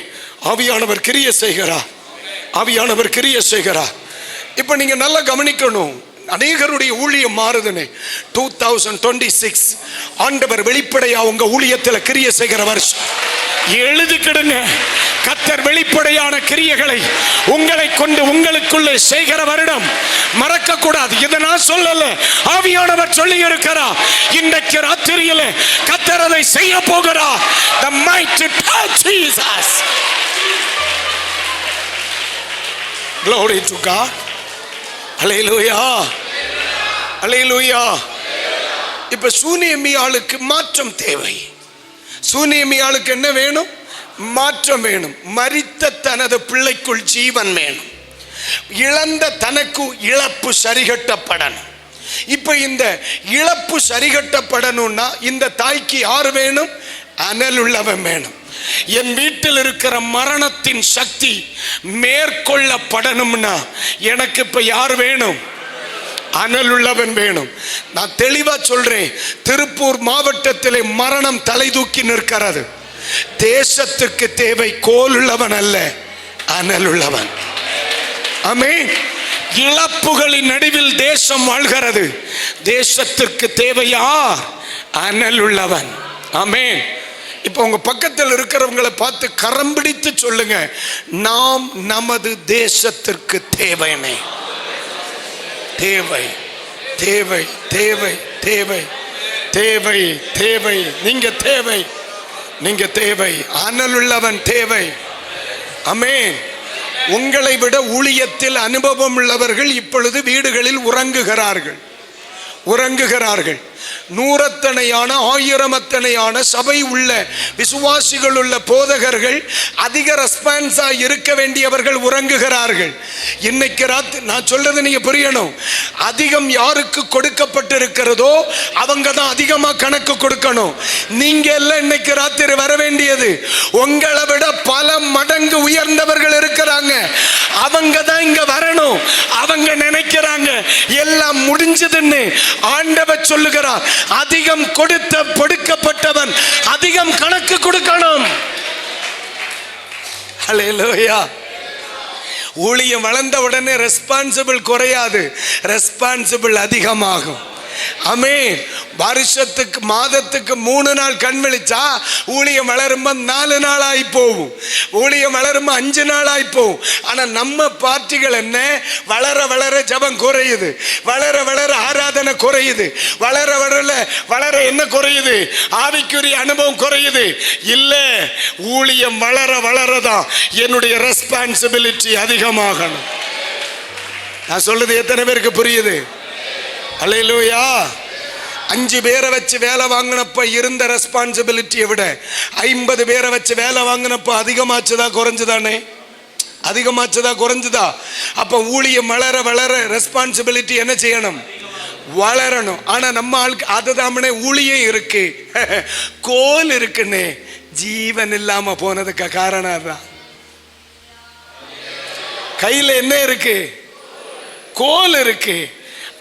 ஆவியானவர் கிரியை செய்கிறார். ஆவியானவர் கிரியை செய்கிறார். இப்போ நீங்க நல்லா கவனிக்கணும், அநேகருடைய ஊழியம் மாறுதுன்னு. 2026 ஆண்டவர் வெளிப்படையா உங்க ஊழியத்தில் கிரியை செய்கிற வருஷம். எழுதிக்கிடுங்க, கர்த்தர் வெளிப்படையான கிரியைகளை உங்களை கொண்டு உங்களுக்குள்ளே செய்கிற வருடம். மறக்க கூடாது. இதை நான் சொல்லல, ஆவியானவர் சொல்லி இருக்கிறார். இன்றைக்கு ராத்திரியிலே கர்த்தர் அதை செய்ய போகிறார். The mighty touch Jesus. Glory to God. Hallelujah. Hallelujah. இப்ப சூனியமியாளுக்கு மாற்றம் தேவை. சூனியமியாளுக்கு என்ன வேணும்? மாற்றம் வேணும். மரித்த தனது பிள்ளைக்குள் ஜீவன் வேணும். இழந்த தனக்கு இழப்பு சரிகட்டப்படணும். இப்ப இந்த இழப்பு சரிகட்டப்படணும்னா இந்த தாய்க்கு யார் வேணும்? அனல் உள்ளவன் வேணும். என் வீட்டில் இருக்கிற மரணத்தின் சக்தி மேற்கொள்ளப்படணும்னா எனக்கு இப்ப யார் வேணும்? அனல் உள்ளவன் வேணும். நான் தெளிவா சொல்றேன், திருப்பூர் மாவட்டத்திலே மரணம் தலை தூக்கி நிற்கிறது. தேசத்துக்கு தேவை கோல் உள்ளவன் அல்ல, அனல் உள்ளவன். ஆமென். இழப்புகளின் நடுவில் தேசம் வாழ்கிறது. தேசத்திற்கு தேவையா? அனல் உள்ளவன். ஆமென். இப்ப உங்க பக்கத்தில் இருக்கிறவங்களை பார்த்து கரம் பிடித்து சொல்லுங்க, நாம் நமது தேசத்திற்கு தேவைனே. தேவை தேவை தேவை தேவை தேவை தேவை. நீங்க தேவை, நீங்க தேவை. அனல் உள்ளவன் தேவை. ஆமென். உங்களை விட ஊழியத்தில் அனுபவம் உள்ளவர்கள் இப்பொழுது வீடுகளில் உறங்குகிறார்கள். நூறத்தனையான ஆயிரமத்தனையான சபை உள்ள விசுவாசிகள் உள்ள போதகர்கள் அதிக ரெஸ்பான்ஸா இருக்க வேண்டியவர்கள் உறங்குகிறார்கள். இன்னைக்கு ராத்திரி நான் சொல்றது நீங்க புரியணும். அதிகம் யாருக்கு கொடுக்கப்பட்டிருக்கிறதோ அவங்க தான் அதிகமா கணக்கு கொடுக்கணும். நீங்க எல்லாம் இன்னைக்கு ராத்திரி வர வேண்டியது. உங்களை விட பல மடங்கு உயர்ந்தவர்கள் இருக்கிறாங்க, அவங்க தான் இங்க வரணும். அவங்க நினைக்கிறாங்க எல்லாம் முடிஞ்சதுன்னு. ஆண்டவர் சொல்லுகிறார், அதிகம் கொடுக்கப்பட்டவன் அதிகம் கணக்கு கொடுக்கணும். ஹல்லேலூயா. ஊழியம் வளர்ந்த உடனே ரெஸ்பான்சிபிள் குறையாது, ரெஸ்பான்சிபிள் அதிகமாகும். ஆமென். வருஷத்துக்கு மாதத்துக்கு 3 நாள் கண் விழிச்சா ஊழியம் வளரும்போது 4 நாள் ஆகி போகும். ஊழியம் வளரும்போது 5 நாள் ஆகி போகும். ஆனா நம்ம பார்ட்டிகள் என்ன? வளர வளர ஜபம் குறையுது, வளர வளர ஆராதனை குறையுது, வளர வளர என்ன குறையுது? ஆவிக்குரிய அனுபவம் குறையுது. இல்ல, ஊழியம் வளர வளரதான் என்னுடைய ரெஸ்பான்சிபிலிட்டி அதிகமாகணும். நான் சொல்றது எத்தனை பேருக்கு புரியுது? அல்லேலூயா. 5 பேரை வச்சு வேலை வாங்கினப்ப இருந்த ரெஸ்பான்சிபிலிட்டியை விட 50 பேரை வச்சு வேலை வாங்கினப்ப அதிகமாச்சுதா குறைஞ்சுதானே? அதிகமாச்சுதா குறைஞ்சுதா? அப்ப ஊழியம் வளர வளர ரெஸ்பான்சிபிலிட்டி என்ன செய்யணும்? வளரணும். ஆனா நம்ம ஆளுக்கு அதுதாமனே ஊழியம் இருக்கு, கோல் இருக்குன்னு ஜீவன் இல்லாம போனதுக்கு காரணம் தான். கையில என்ன இருக்கு? கோல் இருக்கு,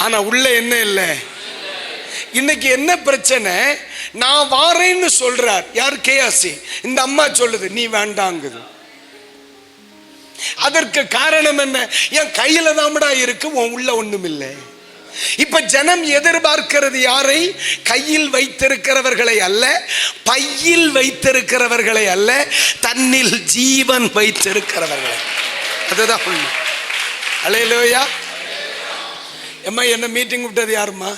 ஆனா உள்ள என்ன இல்லை. இன்னைக்கு என்ன பிரச்சனை? நான் வாரேன்னு சொல்றார் யார்? கேஆசி. இந்த அம்மா சொல்லுது நீ வேண்டாங்குது. அதற்கு காரணம் என்ன? என் கையில தாமடா இருக்கு, உன் உள்ள ஒண்ணும் இல்லை. இப்ப ஜனம் எதிர்பார்க்கிறது யாரை? கையில் வைத்திருக்கிறவர்களை அல்ல, பையில் வைத்திருக்கிறவர்களை அல்ல, தன்னில் ஜீவன் வைத்திருக்கிறவர்களை. அதுதான் உண்மை. அல்லேலூயா. எம்மா என்ன மீட்டிங் கூப்பிட்டது யாருமா?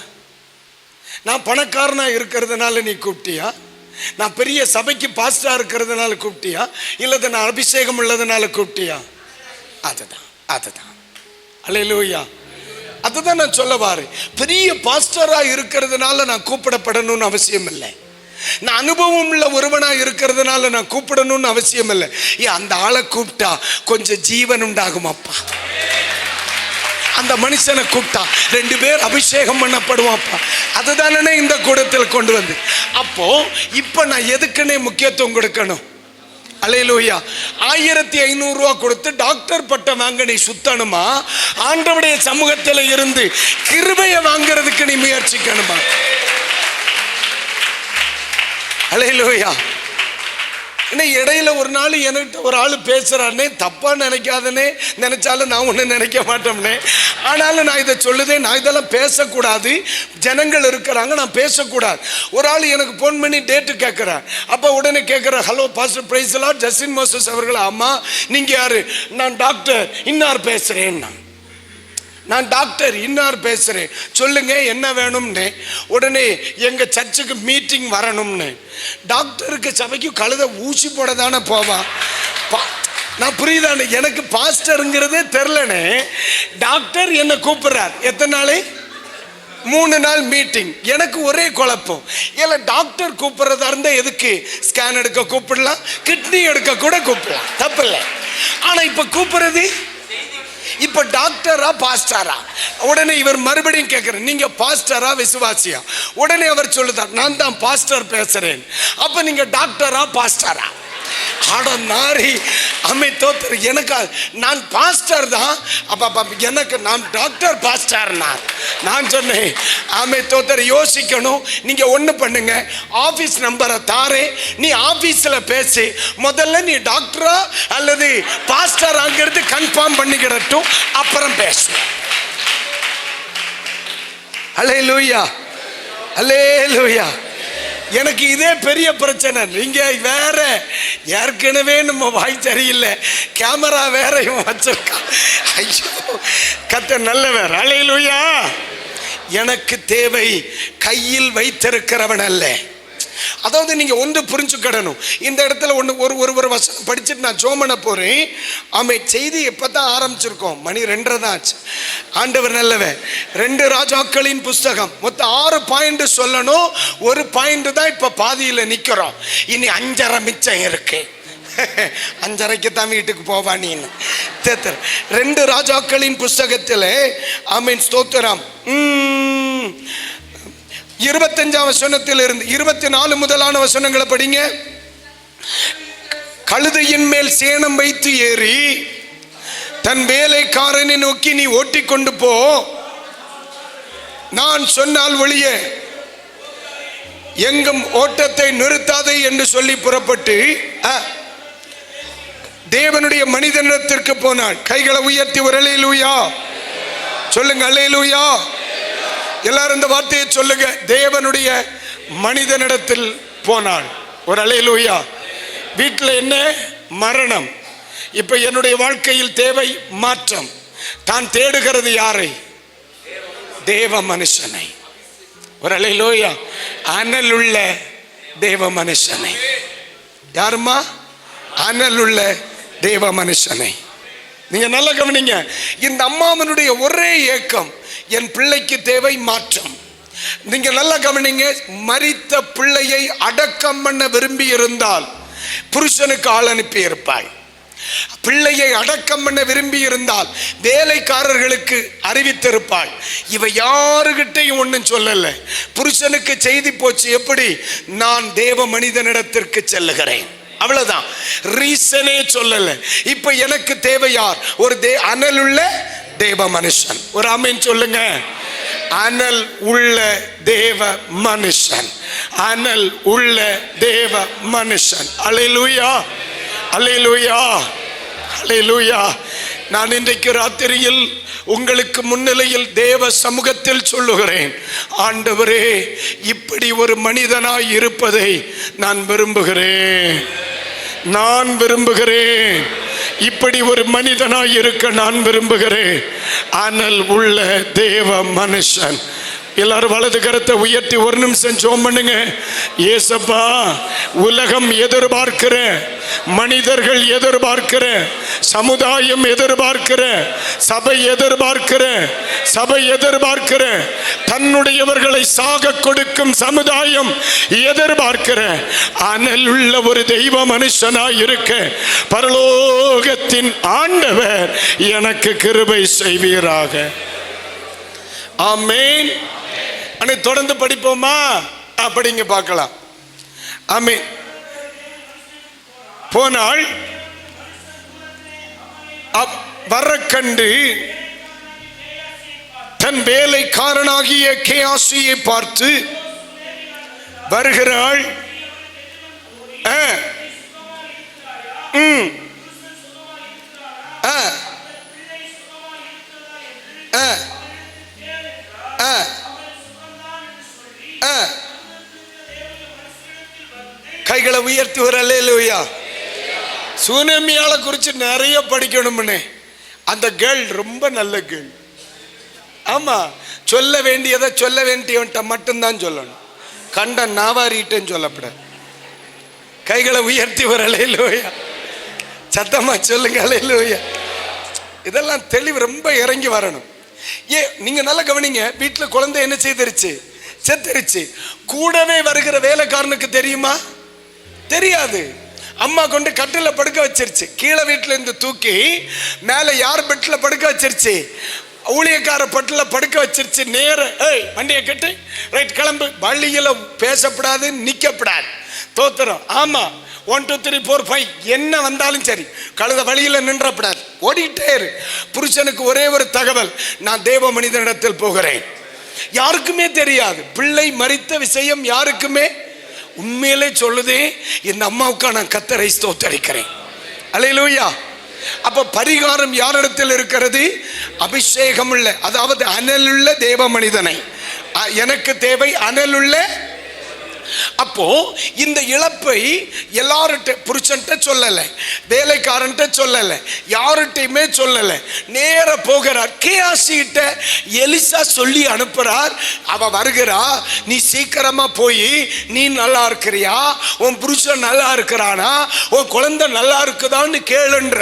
நான் பணக்காரனா இருக்கிறதுனால நீ கூப்பிட்டியா? நான் பெரிய சபைக்கு பாஸ்டா இருக்கிறதுனால கூப்பிட்டியா? இல்லது நான் அபிஷேகம் உள்ளதுனால கூப்பிட்டியா? அதுதான் அதுதான். அல்லேலூயா. அதுதான் நான் சொல்ல வாரு. பெரிய பாஸ்டரா இருக்கிறதுனால நான் கூப்பிடப்படணும்னு அவசியம் இல்லை. நான் அனுபவம் உள்ள ஒருவனா இருக்கிறதுனால நான் கூப்பிடணும்னு அவசியம் இல்லை. அந்த ஆளை கூப்பிட்டா கொஞ்சம் ஜீவன் உண்டாகும் அப்பா. அந்த மனுஷனை கூப்பிட்டா 2 பேர் அபிஷேகம் பண்ணப்படுவாப்பா. அதுதானே இந்த கூடத்தில் கொண்டு வந்து. அப்போ இப்ப நான் எதுக்குன்னே முக்கியத்துவம் கொடுக்கணும். அல்லேலூயா. 1500 ரூபா கொடுத்து டாக்டர் பட்டம் வாங்க நீ சுத்தணுமா? ஆண்டவருடைய சமூகத்தில் இருந்து கிருபையை வாங்கிறதுக்கு நீ முயற்சிக்கணுமா? அல்லேலூயா. இடையில ஒரு நாள் என்கிட்ட ஒரு ஆள் பேசுறானே, தப்பா நினைக்காதனே, நினைச்சாலும் நான் ஒன்றும் நினைக்க மாட்டோம்னே. ஆனாலும் நான் இதை சொல்லுதேன், நான் இதெல்லாம் பேசக்கூடாது, ஜனங்கள் இருக்கிறாங்க, நான் பேசக்கூடாது. ஒரு ஆள் எனக்கு போன் பண்ணி டேட்டு கேட்குறார். அப்போ உடனே கேட்குறேன், hello pastor price Lord, Justin Moses அவர்கள். ஆமா, நீங்க யாரு? நான் டாக்டர் இன்னார் பேசுறேன். நான் டாக்டர் இன்னார் பேசுறேன், சொல்லுங்க என்ன வேணும்னு. உடனே எங்க சர்ச்சுக்கு மீட்டிங் வரணும்னு. டாக்டருக்கு சபைக்கு கழுத ஊசி போட தானே போவான். நான் புரியுதானே? எனக்கு பாஸ்டருங்கிறதே தெரிலனே. டாக்டர் என்ன கூப்பிடுறார். எத்தனை நாள்? 3 நாள் மீட்டிங். எனக்கு ஒரே குழப்பம். இல்ல டாக்டர் கூப்பிடுறதா இருந்தா எதுக்கு? ஸ்கேன் எடுக்க கூப்பிடலாம், கிட்னி எடுக்க கூட கூப்பிடலாம், தப்பு இல்லை. ஆனா இப்ப கூப்பிடுறது இப்ப டாக்டரா பாஸ்டரா? உடனே இவர் மறுபடியும் கேட்கிறேன், நீங்க பாஸ்டரா விசுவாசியா? உடனே அவர் சொல்லுதார், நான் தான் பாஸ்டர் பேசுறேன். அப்ப நீங்க டாக்டரா பாஸ்டரா? ஆட நாரி அமைத்தோத்தர். எனக்கு நான் பாஸ்டர் தான். அப்ப எனக்கு நான் டாக்டர் பாஸ்டர். நான் சொன்னேன், அமைத்தோத்தர் யோசிக்கணும். நீங்க ஒண்ணு பண்ணுங்க, ஆபீஸ் நம்பரை தாரே, நீ ஆபீஸ்ல பேசி முதல்ல நீ டாக்டரா அல்லது பாஸ்டராங்கிறது கன்ஃபார்ம் பண்ணிக்கிடட்டும், அப்புறம் பேசுவோம். அல்லேலூயா அல்லேலூயா. எனக்கு இதே பெரிய பிரச்சனை. நீங்க வேற, ஏற்கனவே நம்ம வாய் சரியில்லை, கேமரா வேற இவன் வச்சிருக்கான். ஐயோ, கர்த்தர் நல்லவர். அல்லேலூயா. எனக்கு தேவை கையில் வைத்திருக்கிறவன் அல்ல. அதாவது நீங்க ஒன்று புரிஞ்சுக்கிடணும். இந்த இடத்துல ஒரு வசனம் படிச்சுட்டு நான் ஜெபம் பண்ண போறேன். ஆமே, செய்தி எப்பதான் ஆரம்பிச்சிருக்கோம், மணி 2:30 தான் ஆச்சு. ஆண்டவர் நல்லவன். 2 ராஜாக்களின் புஸ்தகம் மொத்தம் 6 பாயிண்ட் சொல்லணும். ஒரு பாயிண்ட் தான் இப்ப பாதியில நிக்கிறோம். இனி 5:30 மிச்சம் இருக்கு. 5:30க்கு தான் வீட்டுக்கு போவா நீ. 2 ராஜாக்களின் புஸ்தகத்தில் ஆமீன் ஸ்தோத்திரம் 25ஆம் வசனத்தில் இருந்து 24 முதலான வசனங்களை படிங்க. கழுதையின் மேல் சேணம் வைத்து ஏறி தன் வேலைக்காரனை நோக்கி, நீ ஓட்டிக்கொண்டு போ, நான் சொன்னால் ஒழிய எங்கும் ஓட்டத்தை நிறுத்தாதே என்று சொல்லி புறப்பட்டு தேவனுடைய மனிதனிடத்திற்கு போனாள். கைகளை உயர்த்தி ஒரு அல்லேலூயா சொல்லுங்க. அல்லேலூயா. எல்லாரும் இந்த வார்த்தையை சொல்லுங்க. தேவனுடைய மனிதனிடத்தில் போனாள். ஒரு அல்லேலூயா. வீட்டில் என்ன? மரணம். இப்ப என்னுடைய வாழ்க்கையில் தேவை மாற்றம். தான் தேடுகிறது யாரை? தேவ மனுஷனை. ஒரு அல்லேலூயா. அனல் உள்ள தேவ மனுஷனை. யாருமா? அனல் உள்ள தேவ மனுஷனை. நீங்க நல்லா கவனிங்க. இந்த அம்மாவனுடைய ஒரே ஏக்கம், என் பிள்ளைக்கு தேவை மாற்றம். நீங்க நல்லா கவனிங்க. மரித்த பிள்ளையை அடக்கம் பண்ண விரும்பி இருந்தால் புருஷனுக்கு ஆள் அனுப்பி இருப்பாள். பிள்ளையை அடக்கம் பண்ண விரும்பி இருந்தால் வேலைக்காரர்களுக்கு அறிவித்திருப்பாள். இவ யாருகிட்டையும் ஒன்றும் சொல்லல. புருஷனுக்கு செய்தி போச்சு, எப்படி? நான் தேவ மனிதனிடத்திற்கு செல்லுகிறேன், அவ்வளவுதான். ரீசனே சொல்லல. இப்ப எனக்கு தேவை யார்? ஒரு அனலுள்ள தேவ மனுஷன். ஒரு ஆமென் சொல்லுங்க. அனல் உள்ள தேவ மனுஷன், அனல் உள்ள தேவ மனுஷன். அல்லேலூயா, அல்லேலூயா, அல்லேலூயா. நான் இன்றைக்கு ராத்திரியில் உங்களுக்கு முன்னிலையில் தேவ சமூகத்தில் சொல்லுகிறேன், ஆண்டவரே, இப்படி ஒரு மனிதனாய் இருப்பதை நான் விரும்புகிறேன், நான் விரும்புகிறேன். இப்படி ஒரு மனிதனாய் இருக்க நான் விரும்புகிறேன். அனல் உள்ள தேவ மனுஷன். எல்லாரும் வலது கரத்தை உயர்த்தி ஒரு நிமிஷம் ஜெபம் பண்ணுங்க. ஏசப்பா, உலகம் எதிர்பார்க்கிற, மனிதர்கள் எதிர்பார்க்கிற, சமுதாயம் எதிர்பார்க்கிற, சபை எதிர்பார்க்கிற, சபை எதிர்பார்க்கிற, தன்னுடையவர்களை சாக கொடுக்கும் சமுதாயம் எதிர்பார்க்கிற அனல் உள்ள ஒரு தெய்வ மனுஷனாய் இருக்க பரலோகத்தின் ஆண்டவர் எனக்கு கிருபை செய்வீராக. ஆமென். தொடர்ந்து படிப்போமா? படிங்க பார்க்கலாம். ஆமென். போனால் வரக்கண்டு தன் வேலைக்காரனாகிய கேயாசியை பார்த்து, வருகிறாள், கைகளை உயர்த்தி ஒரு அல்லேலூயா. சுனமியால குறித்து நிறைய படிக்கணும்னு. அந்த கேர்ள் ரொம்ப நல்ல கேர்ள். ஆமா, சொல்ல வேண்டியதை சொல்ல வேண்டியவன்ட்ட மட்டும்தான் சொல்லணும், கண்ட நாவாரிட்டேன்னு சொல்லப்படாது. கைகளை உயர்த்தி ஒரு அல்லேலூயா. சத்தமா சொல்லுங்க அல்லேலூயா. இதெல்லாம் தெளிவு ரொம்ப இறங்கி வரணும். நீங்க நல்லா கவனிங்க. வீட்டுல குழந்தை என்ன செய்திருச்சு? செத்துருச்சு. கூடவே வருகிற வேலைக்காரனுக்கு தெரியுமா? தெரியாது. அம்மா கொண்டு கட்டில படுக்க வச்சிருச்சு. கீழே வீட்டுல இருந்து தூக்கி மேல யார் பெட்ல படுக்க வச்சிருச்சு? ஊழியக்கார பட்டுல படுக்க வச்சிருச்சு. நேர வண்டியை கட்டு, ரைட் கிளம்பு. வழியில பேசப்படாது, நிக்கப்படாது. தோத்திரம். ஆமா, 1 2 3 4 5 என்ன வந்தாலும் சரி, கழுத வழியில நின்றப்படாது, ஓடிட்டே இரு. புருஷனுக்கு ஒரே ஒரு தகவல், நான் தேவ மனிதனிடத்தில் போகிறேன். யாருக்குமே தெரியாது. பிள்ளை மரித்த விஷயம் யாருக்குமே. உண்மையிலே சொல்லுதே, இந்த அம்மாவுக்கு நான் கர்த்தரை ஸ்தோத்திரிக்கிறேன். அல்லேலூயா. அப்ப பரிகாரம் யாரிடத்தில் இருக்கிறது? அபிஷேகம் உள்ள, அதாவது அனலுள்ள தேவ மனிதனை. எனக்கு தேவை அனலுள்ள. அப்போ இந்த இழப்பை எல்லார்ட்ட, புருஷன்ட்ட சொல்லல, வேலைக்காரன்ட்ட சொல்லல, யார்கிட்டயுமே சொல்லல. நேர போகிறார். கேயாசிட்ட எலிசா சொல்லி அனுப்புறார். அவ வருகிறா, நீ சீக்கிரமா போய், நீ நல்லா இருக்கிறியா, உன் புருஷன் நல்லா இருக்கிறானா, உன் குழந்தை நல்லா இருக்குதான்னு கேளுன்ற.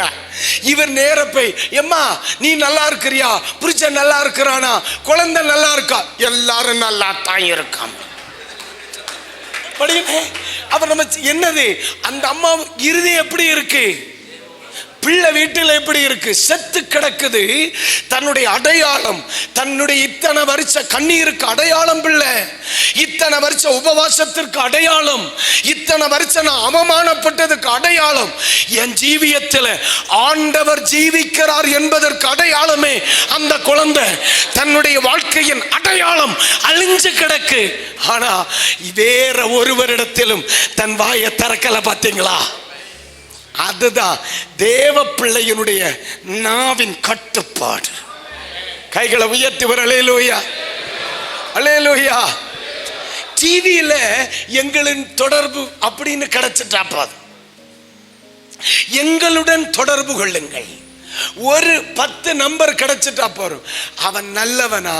இவர் நேர போய், எம்மா நீ நல்லா இருக்கிறியா, புருஷன் நல்லா இருக்கிறானா, குழந்தை நல்லா இருக்கா, எல்லாரும் நல்லா தான் இருக்கான். அவர் நம்ம என்னது? அந்த அம்மா இறுதி எப்படி இருக்கு? பிள்ளை வீட்டில் எப்படி இருக்கு? செத்து கிடக்குது. தன்னுடைய அடையாளம், தன்னுடைய இத்தனை வருஷ கண்ணீருக்கு அடையாளம் பிள்ளை, இத்தனை வருஷ உபவாசத்திற்கு அடையாளம், இத்தனை வருஷம் நான் அவமானப்பட்டதுக்கு அடையாளம், என் ஜீவியத்தில் ஆண்டவர் ஜீவிக்கிறார் என்பதற்கு அடையாளமே அந்த குழந்தை. தன்னுடைய வாழ்க்கையின் அடையாளம் அழிஞ்சு கிடக்கு. ஆனா வேற ஒருவரிடத்திலும் தன் வாயை திறக்கல. பார்த்தீங்களா? அதுதான் தேவ பிள்ளையினுடைய நாவின் கட்டுப்பாடு. கைகளை உயர்த்தி வர அல்லேலூயா, அல்லேலூயா. டிவியில எங்களின் தொடர்பு அப்படின்னு கிடைச்சிட்டா போதும். எங்களுடன் தொடர்பு கொள்ளுங்கள். ஒரு 10 நம்பர் கிடைச்சிட்டா போறோம். அவன் நல்லவனா,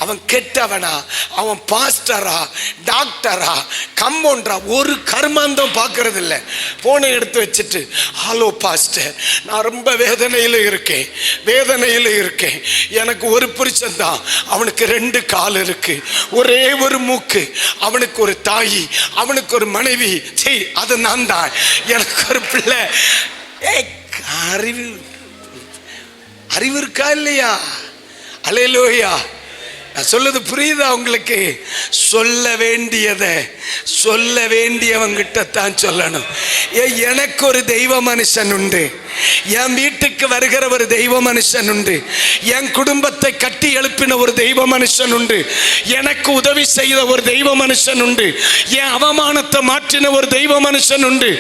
அவன் கெட்டவனா, அவன் பாஸ்டரா, டாக்டரா, கம்பவுண்டரா, ஒரு கர்மாந்தம் பார்க்கறது இல்லை. போனை எடுத்து வச்சுட்டு, ஹலோ பாஸ்டர், நான் ரொம்ப வேதனையில் இருக்கேன், வேதனையில் இருக்கேன். எனக்கு ஒரு புருஷன் தான், அவனுக்கு 2 கால் இருக்கு, ஒரே ஒரு மூக்கு, அவனுக்கு ஒரு தாய், அவனுக்கு ஒரு மனைவி. சரி, அது நான் தான். எனக்கு ஒரு பிள்ளை. அறிவு இருக்கா இல்லையா? அல்லேலூயா. நான் சொல்லுது புரியுதா உங்களுக்கு? சொல்ல வேண்டியதை சொல்ல வேண்டியவங்கிட்ட தான் சொல்லணும். எனக்கு ஒரு தெய்வ மனுஷன் உண்டு, என் வீட்டுக்கு வருகிற ஒரு தெய்வ மனுஷன் உண்டு, என் குடும்பத்தை கட்டி எழுப்பின ஒரு தெய்வ மனுஷன் உண்டு, எனக்கு உதவி செய்த ஒரு தெய்வ மனுஷன் உண்டு, என் அவமானத்தை மாற்றின ஒரு தெய்வ மனுஷன் உண்டு.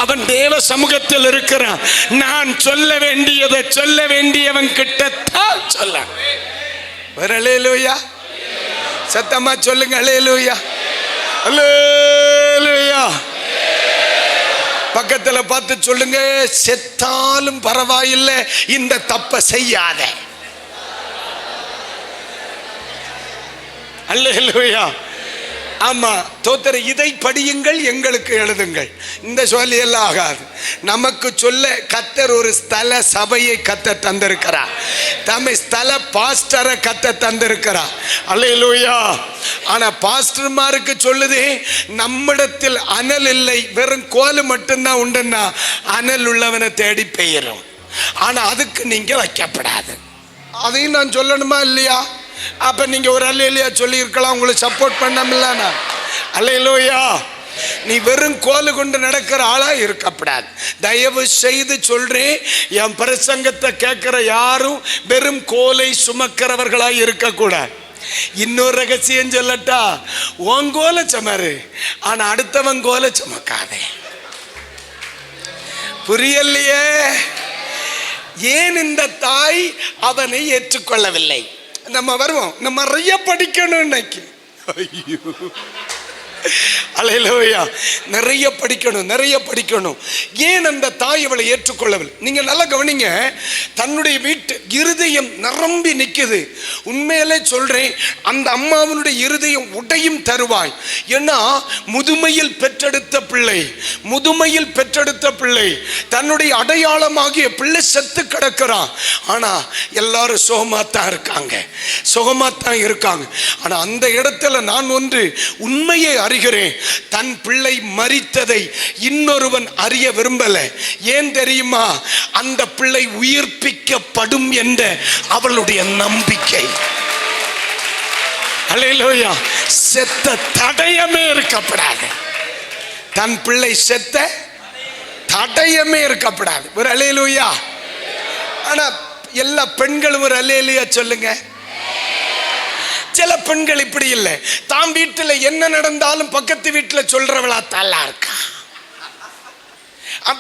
அவன் தேவ சமூகத்தில் இருக்கிறான். நான் சொல்ல வேண்டியதை சொல்ல வேண்டியவன் கிட்டத்தான் சொல்ல. அல்லேலூயா. சத்தமா சொல்லுங்க அல்லேலூயா. அல்லேலூயா. பக்கத்துல பார்த்து சொல்லுங்க, செத்தாலும் பரவாயில்லை, இந்த தப்ப செய்யாத. அல்லேலூயா. ஆமா, தோத்தர இதை படியுங்கள், எங்களுக்கு எழுதுங்கள். இந்த சொல்லி எல்லாம் ஆகாது. நமக்கு சொல்ல கத்தர் ஒரு ஸ்தல சபையை கத்த தந்திருக்கிறார். தம்மை ஸ்தல பாஸ்டரை கத்த தந்திருக்கிறார். அல்லேலூயா. ஆனா பாஸ்டர்மாருக்கு சொல்லுது, நம்மிடத்தில் அனல் இல்லை, வெறும் கோல் மட்டும்தான் உண்டுன்னா அனல் உள்ளவனை தேடி பெயரும். ஆனா அதுக்கு நீங்க வைக்கப்படாது. அதையும் நான் சொல்லணுமா இல்லையா? அப்ப நீங்க ஒரு அல்லேலூயா சொல்லி இருக்கலாம், உங்களுக்கு சப்போர்ட் பண்ணமில்ல. அல்லேலூயா. நீ வெறும் கோல் கொண்டு நடக்கிற ஆளா இருக்கப்படாது. தயவு செய்து சொல்றேன், என் பிரசங்கத்தை கேட்கிற யாரும் வெறும் கோலை சுமக்கிறவர்களாய் இருக்கக்கூடாது. இன்னொரு ரகசியம் சொல்லட்டா, உன் கோலை சுமரு, ஆனா அடுத்தவன் கோலை சுமக்காதே. புரியலையே? ஏன் இந்த தாய் அவனை ஏற்றுக்கொள்ளவில்லை? நம்ம வருவோம், நம்ம நிறைய படிக்கணும் இன்னைக்கு. ஐயோ, அல்லேலூயா. நிறைய படிக்கணும், நிறைய படிக்கணும். ஏன் அந்த தாய் அவளை ஏற்றுக்கொள்ளவில்லை? நீங்க நல்லா கவனிங்க. தன்னுடைய வீட்டு இருதயம் நிரம்பி நிற்குது. உண்மையிலே சொல்றேன், அந்த அம்மாவனுடைய இருதயம் உடையும் தருவாய். ஏன்னா முதுமையில் பெற்றெடுத்த பிள்ளை, முதுமையில் பெற்றெடுத்த பிள்ளை, தன்னுடைய அடையாளமாகிய பிள்ளை செத்து கிடக்கிறான். ஆனா எல்லாரும் சுகமாத்தான் இருக்காங்க, சுகமாத்தான் இருக்காங்க. ஆனா அந்த இடத்துல நான் ஒன்று உண்மையை அறிகிறேன், தன் பிள்ளை மரித்ததை இன்னொருவன் அறிய விரும்பல. ஏன் தெரியுமா? அந்த பிள்ளை உயிர்ப்பிக்கப்படும் என்ற அவளுடைய நம்பிக்கை. அல்லேலூயா. செத்த தடயமே இருக்கப்படாது. தன் பிள்ளை செத்த தடயமே இருக்கப்படாது. ஒரு அல்லேலூயா. ஆனா எல்லா பெண்களும் ஒரு அல்லேலூயா சொல்லுங்க. சில பெண்கள் இப்படி இல்லை, தாம் வீட்டில் என்ன நடந்தாலும் பக்கத்து வீட்டில் சொல்றவளா தல்லா இருக்கா.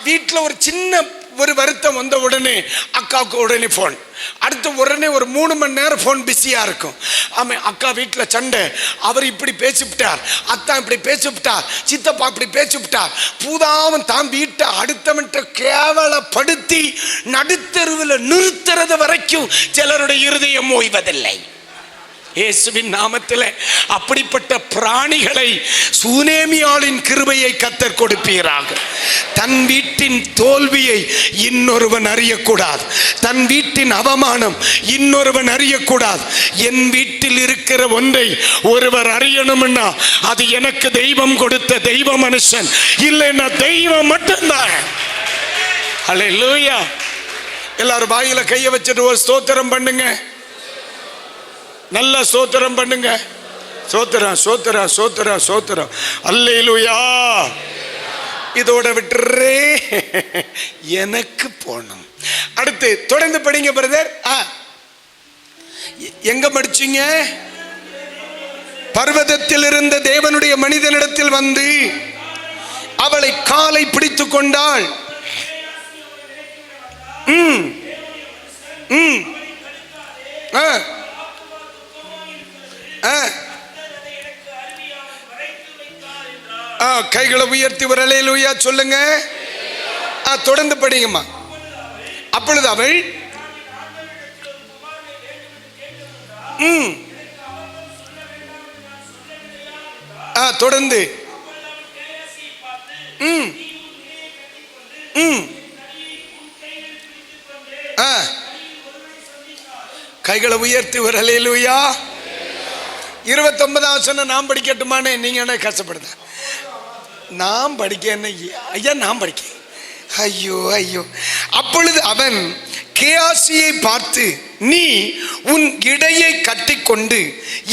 வீட்டில் ஒரு சின்ன ஒரு வருத்தம் வந்த உடனே அக்காவுக்கு உடனே போன், அடுத்து உடனே ஒரு 3 மணி நேரம் போன் பிஸியா இருக்கும். ஆமா, அக்கா வீட்டில் சண்டை, அவர் இப்படி பேசிவிட்டார், அத்தான் இப்படி பேசிவிட்டார், சித்தப்பா இப்படி பேசிவிட்டார். பூதாவும் தான் வீட்டை அடுத்தவன்ட்ட கேவலப்படுத்தி நடுத்தெருவில் நிறுத்துறது வரைக்கும் சிலருடைய இருதயம் ஓய்வதில்லை. இயேசுவின் நாமத்தில் அப்படிப்பட்ட பிராணிகளை சூனேமியாளின் கிருபையை கர்த்தர் கொடுப்பீராக. தன் வீட்டின் தோல்வியை இன்னொருவன் அறியக்கூடாது, தன் வீட்டின் அவமானம் இன்னொருவன் அறியக்கூடாது. என் வீட்டில் இருக்கிற ஒன்றை ஒருவர் அறியணும்னா அது எனக்கு தெய்வம் கொடுத்த தெய்வ மனுஷன், இல்லைன்னா தெய்வம் மட்டும்தான். அல்லேலூயா. எல்லாரும் வாயில கைய வச்சுட்டு ஒரு ஸ்தோத்திரம் பண்ணுங்க. நல்ல சோத்திரம் பண்ணுங்க. சோத்திரம் சோத்திரம் சோத்திரம் சோத்திரம். அல்லேலூயா. இதோட விட்டுறே, எனக்கு போகணும். அடுத்து தொடர்ந்து படிங்க பிரதர். எங்க படிச்சீங்க? பர்வதத்தில் இருந்த தேவனுடைய மனிதனிடத்தில் வந்து அவளை காலை பிடித்து கொண்டாள். கைகளை உயர்த்தி ஒரு அல்லேலூயா சொல்லுங்க. தொடர்ந்து படிங்கம்மா. அப்பொழுது அவள் தொடர்ந்து கைகளை உயர்த்தி ஒரு அல்லேலூயா. 29 வசனம் நான் படிக்கட்டுமானே? நீங்க என்ன கஷ்டப்படுத? நான் படிக்க என்ன ஐயா, நான் படிக்க. ஐயோ ஐயோ. அப்பொழுது அவன் கேயாசியை பார்த்து, நீ உன் இடையை கட்டிக்கொண்டு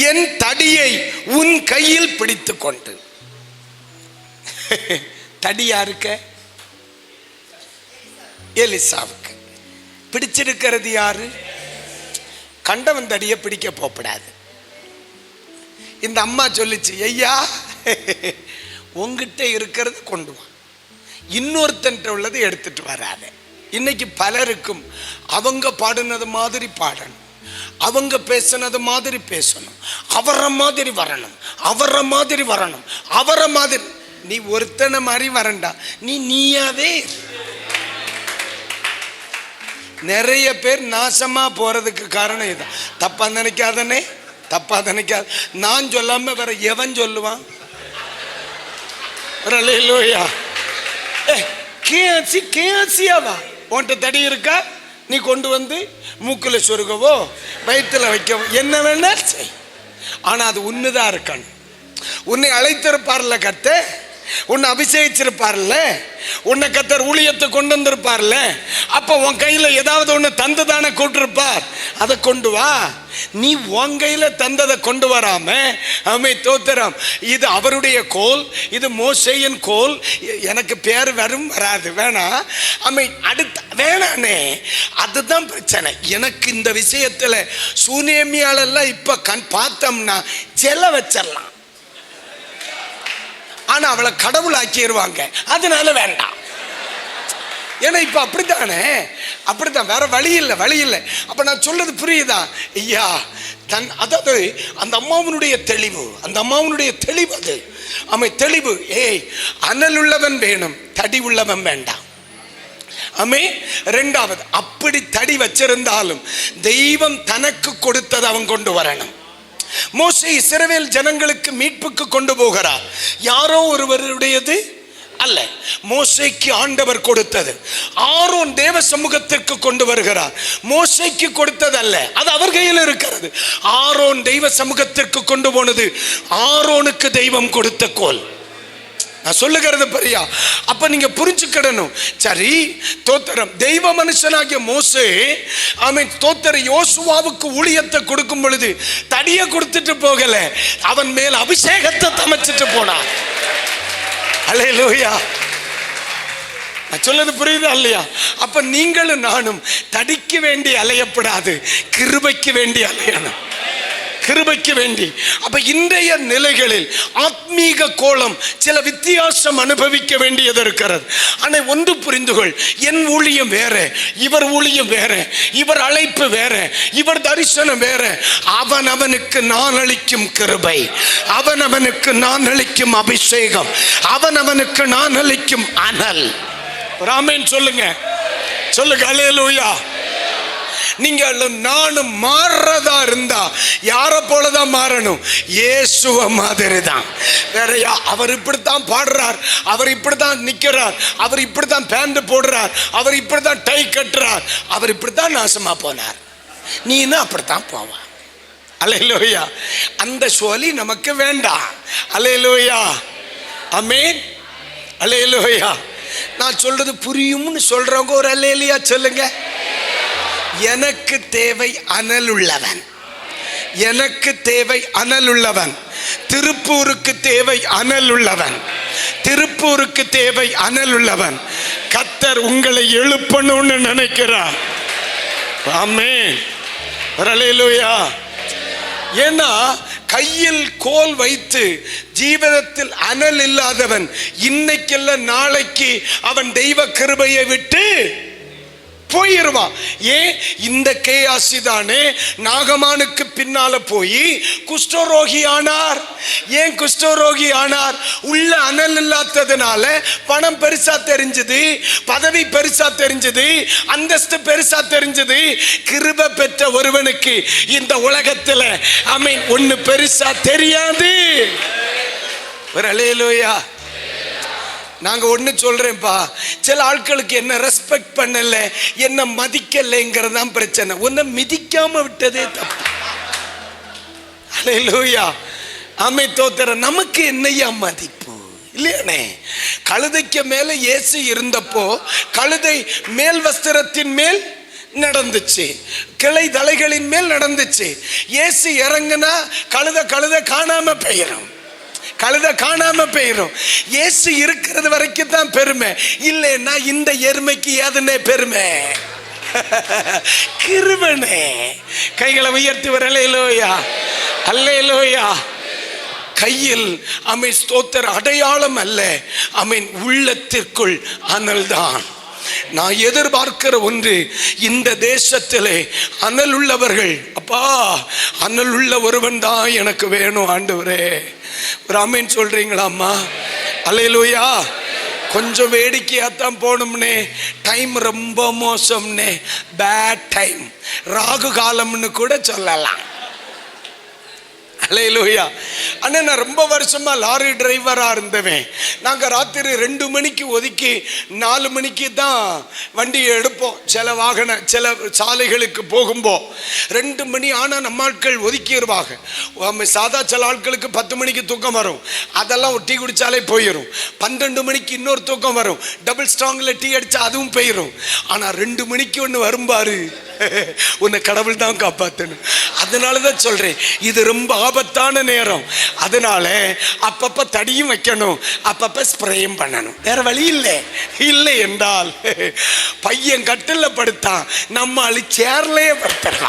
என் தடியை உன் கையில் பிடித்து கொண்டு. தடி யாருக்க? எலிசாவுக்கு. பிடிச்சிருக்கிறது யாரு? கண்டவன் தடியை பிடிக்க போகப்படாது. இந்த அம்மா சொல்லிச்சு, ஐயா உங்ககிட்ட இருக்கிறது கொண்டு வா, இன்னொருத்தன்ட்ட உள்ளது எடுத்துட்டு வராத. இன்னைக்கு பலருக்கும் அவங்க பாடினது மாதிரி பாடணும், அவங்க பேசினது மாதிரி பேசணும், அவரை மாதிரி வரணும், அவரை மாதிரி வரணும், அவரை மாதிரி. நீ ஒருத்தனை மாதிரி வரண்டா, நீயாவே. நிறைய பேர் நாசமா போறதுக்கு காரணம் இதுதான். தப்பா நினைக்காதனே, தப்பா நினைக்காத. நான் சொல்லாம வேற எவன் சொல்லுவான்? கேசியாவா? உன்கிட்ட தடி இருக்கா? நீ கொண்டு வந்து மூக்குல சொருகவோ வயிற்றுல வைக்கவோ என்ன வேணா செய். ஆனா அது உன்னுதான் இருக்கணும். உன்னை அழைத்திருப்பார்ல கர்த்தர், உன்னை அபிஷேகிச்சிருப்பார்ல, உன்னை கர்த்தர் ஊழியத்தை கொண்டு வந்திருப்பார்ல, அப்ப உன் கையில ஏதாவது ஒண்ணு தந்துதானே கூட்டிருப்பார். அதை கொண்டு வா. நீ உன் கையில தந்ததை கொண்டு வராம, அமை தோத்திரம், இது அவருடைய கோல், இது மோசேயின் கோல், எனக்கு பேர் வரும் வராது வேணா, அமை அடுத்த வேணானே. அதுதான் பிரச்சனை. எனக்கு இந்த விஷயத்துல சூனேமியாலெல்லாம் இப்ப பார்த்தோம்னா செல்ல வச்சிடலாம், ஆனா அவளை கடவுள் ஆக்கிடுவாங்க. அதனால வேண்டாம். ஏன்னா இப்ப அப்படித்தானே, அப்படித்தான், வேற வழி இல்லை, வழி இல்லை. அப்ப நான் சொல்றது புரியுதா ஐயா? அதாவது அந்த அம்மாவனுடைய தெளிவு, அந்த அம்மாவனுடைய தெளிவு, அது அமை தெளிவு. ஏய், அனல் உள்ளவன் வேணும், தடி உள்ளவன் வேண்டாம். அமே. ரெண்டாவது, அப்படி தடி வச்சிருந்தாலும் தெய்வம் தனக்கு கொடுத்தது அவன் கொண்டு வரணும். மோசே இஸ்ரவேல் ஜனங்களுக்கு மீட்புக்கு கொண்டு போகிறார். யாரோ ஒருவருடையது அல்ல, மோசேக்கு ஆண்டவர் கொடுத்தது. ஆரோன் தேவ சமூகத்திற்கு கொண்டு வருகிறார். மோசேக்கு கொடுத்தது அல்ல, அது அவர் கையில் இருக்கிறது. ஆரோன் தெய்வ சமூகத்திற்கு கொண்டு போனது ஆரோனுக்கு தெய்வம் கொடுத்த கோல். நான் சொல்லுகிறது பரியா? அப்ப நீங்க புரிஞ்சுக்கிடணும். சரி, தோத்திரம். தெய்வ மனுஷனாகிய மோசே, அவன் தோத்திர யோசுவாவுக்கு ஊழியத்தை கொடுக்கும் பொழுது தடியை கொடுத்துட்டு போகல, அவன் மேல் அபிஷேகத்தை தமைச்சிட்டு போனான். அல்லேலூயா. நான் சொல்றது புரியுதா இல்லையா? அப்ப நீங்களும் நானும் தடிக்கு வேண்டி அலையப்படாது, கிருபைக்கு வேண்டி அலையணும், கிருபைக்கு வேண்டி. அப்ப இன்றைய நிலைகளில் ஆத்மீக கோலம் சில வித்தியாசம் அனுபவிக்க வேண்டியது இருக்கிறது. ஆனா ஒன்று புரிந்துகொள், என் ஊழியம் வேற, இவர் ஊழியம் வேற, இவர் அழைப்பு வேற, இவர் தரிசனம் வேற. அவன் அவனுக்கு நான் அளிக்கும் கிருபை, அவன் அவனுக்கு நான் அளிக்கும் அபிஷேகம், அவன் அவனுக்கு நான் அளிக்கும் அனல். ஆமென் சொல்லுங்க, சொல்லுங்க அல்லேலூயா. நீங்க நானும் மாறுறதா இருந்தா யார போலதான் மாறணும்? இயேசுவ மாதிரி தான். வேற அவர் இப்படித்தான் பாடுறார், அவர் இப்படித்தான் நிக்கிறார், அவர் இப்படித்தான் பேண்ட் போடுறார், அவர் இப்படித்தான் டை கட்டுறார், அவர் இப்படித்தான் நாசமா போனார், நீனா அப்படித்தான் போவான். அல்லேலூயா. அந்த சொல்லி நமக்கு வேண்டாம். அல்லேலூயா. ஆமென். அல்லேலூயா. நான் சொல்றது புரியும்னு சொல்றவங்க ஒரு அல்லேலூயா சொல்லுங்க. எனக்கு தேவை அனல் உள்ளவன், எனக்கு தேவை அனல் உள்ளவன். திருப்பூருக்கு தேவை அனல் உள்ளவன், திருப்பூருக்கு தேவை அனல் உள்ளவன். கர்த்தர் உங்களை எழுப்பணும்னு நினைக்கிறார். ஆமென். அல்லேலூயா. ஏன்னா கையில் கோல் வைத்து ஜீவனத்தில் அனல் இல்லாதவன் இன்னைக்கல்ல நாளைக்கு அவன் தெய்வ கிருபையை விட்டு போயிருவான். ஏன்? இந்த கேயாசி தானே நாகமானுக்கு பின்னால போய் குஷ்டரோகி ஆனார். ஏன் குஷ்டரோகி ஆனார்? உள்ள அனல் இல்லாததுனால. பணம் பெருசா தெரிஞ்சது, பதவி பெருசா தெரிஞ்சது, அந்தஸ்து பெருசா தெரிஞ்சது. கிருபை பெற்ற ஒருவனுக்கு இந்த உலகத்துல ஆமென் ஒண்ணு பெருசா தெரியாது. அல்லேலூயா. நாங்க ஒண்ணு சொல்றேன்ப்பா, சில ஆட்களுக்கு என்ன ரெஸ்பெக்ட் பண்ணல, என்ன மதிக்கலைங்கிறதான் பிரச்சனை. உன்னை மிதிக்காம விட்டதே தப்பு. அல்லேலூயா. ஆமென். தோத்திர நமக்கு என்னையா மதிப்பு? இல்லையானே? கழுதைக்கு மேல இயேசு இருந்தப்போ கழுதை மேல் வஸ்திரத்தின் மேல் நடந்துச்சு, கிளை தலைகளின் மேல் நடந்துச்சு. இயேசு இறங்குனா கழுதை காணாம போயிடும், கழுதை காணாம போயிடும். இயேசு இருக்கிறது வரைக்கும் தான் பெருமை, இல்லைன்னா இந்த எருமைக்கு ஏதுனே பெருமை? கிருபனே. கைகளை உயர்த்தி வர அல்லேலூயா, அல்லேலூயா. கையில் அமீன் ஸ்தோத்திர அடையாளம் அல்ல, அமீன் உள்ளத்திற்குள் அனல் தான். நான் எதிர்பார்க்கிற ஒன்று, இந்த தேசத்திலே அனல் உள்ளவர்கள், அப்பா அனல் உள்ள ஒருவன் தான் எனக்கு வேணும் ஆண்டவரே. ஒரு ஆமென் சொல்றீங்களாம்மா? அல்லேலூயா. கொஞ்சம் வேடிக்கையாத்தான் போகணும்னே, டைம் ரொம்ப மோசம்னே, பேட் டைம், ராகு காலம்னு கூட சொல்லலாம். அல்லேலூயா. அண்ணா, நான் ரொம்ப வருஷமா லாரி டிரைவரா இருந்தவன். நாங்க ராத்திரி 2 மணிக்கு ஒதுக்கி 4 மணிக்கு தான் வண்டியை எடுப்போம். சில சாலைகளுக்கு போகும்போ 2 மணி ஆனா நம்ம ஆட்கள் ஒதுக்கிடுவாங்க. சாதா சில ஆட்களுக்கு 10 மணிக்கு தூக்கம் வரும், அதெல்லாம் ஒரு டீ குடிச்சாலே போயிடும். 12 மணிக்கு இன்னொரு தூக்கம் வரும், டபுள் ஸ்ட்ராங்ல டீ அடிச்சா அதுவும் போயிடும். ஆனா 2 மணிக்கு ஒன்று வரும்பாரு, உன்னை கடவுள் தான் காப்பாற்றணும். அதனாலதான் சொல்றேன், இது ரொம்ப ஆபத்தான நேரம். அதனால அப்பப்ப தடியும் வைக்கணும், அப்பப்ப ஸ்ப்ரேயும் பண்ணணும். வேற வழி இல்லை என்றால் பையன் கட்டில படுத்தான், நம்ம சேர்லயே படுத்தலாம்.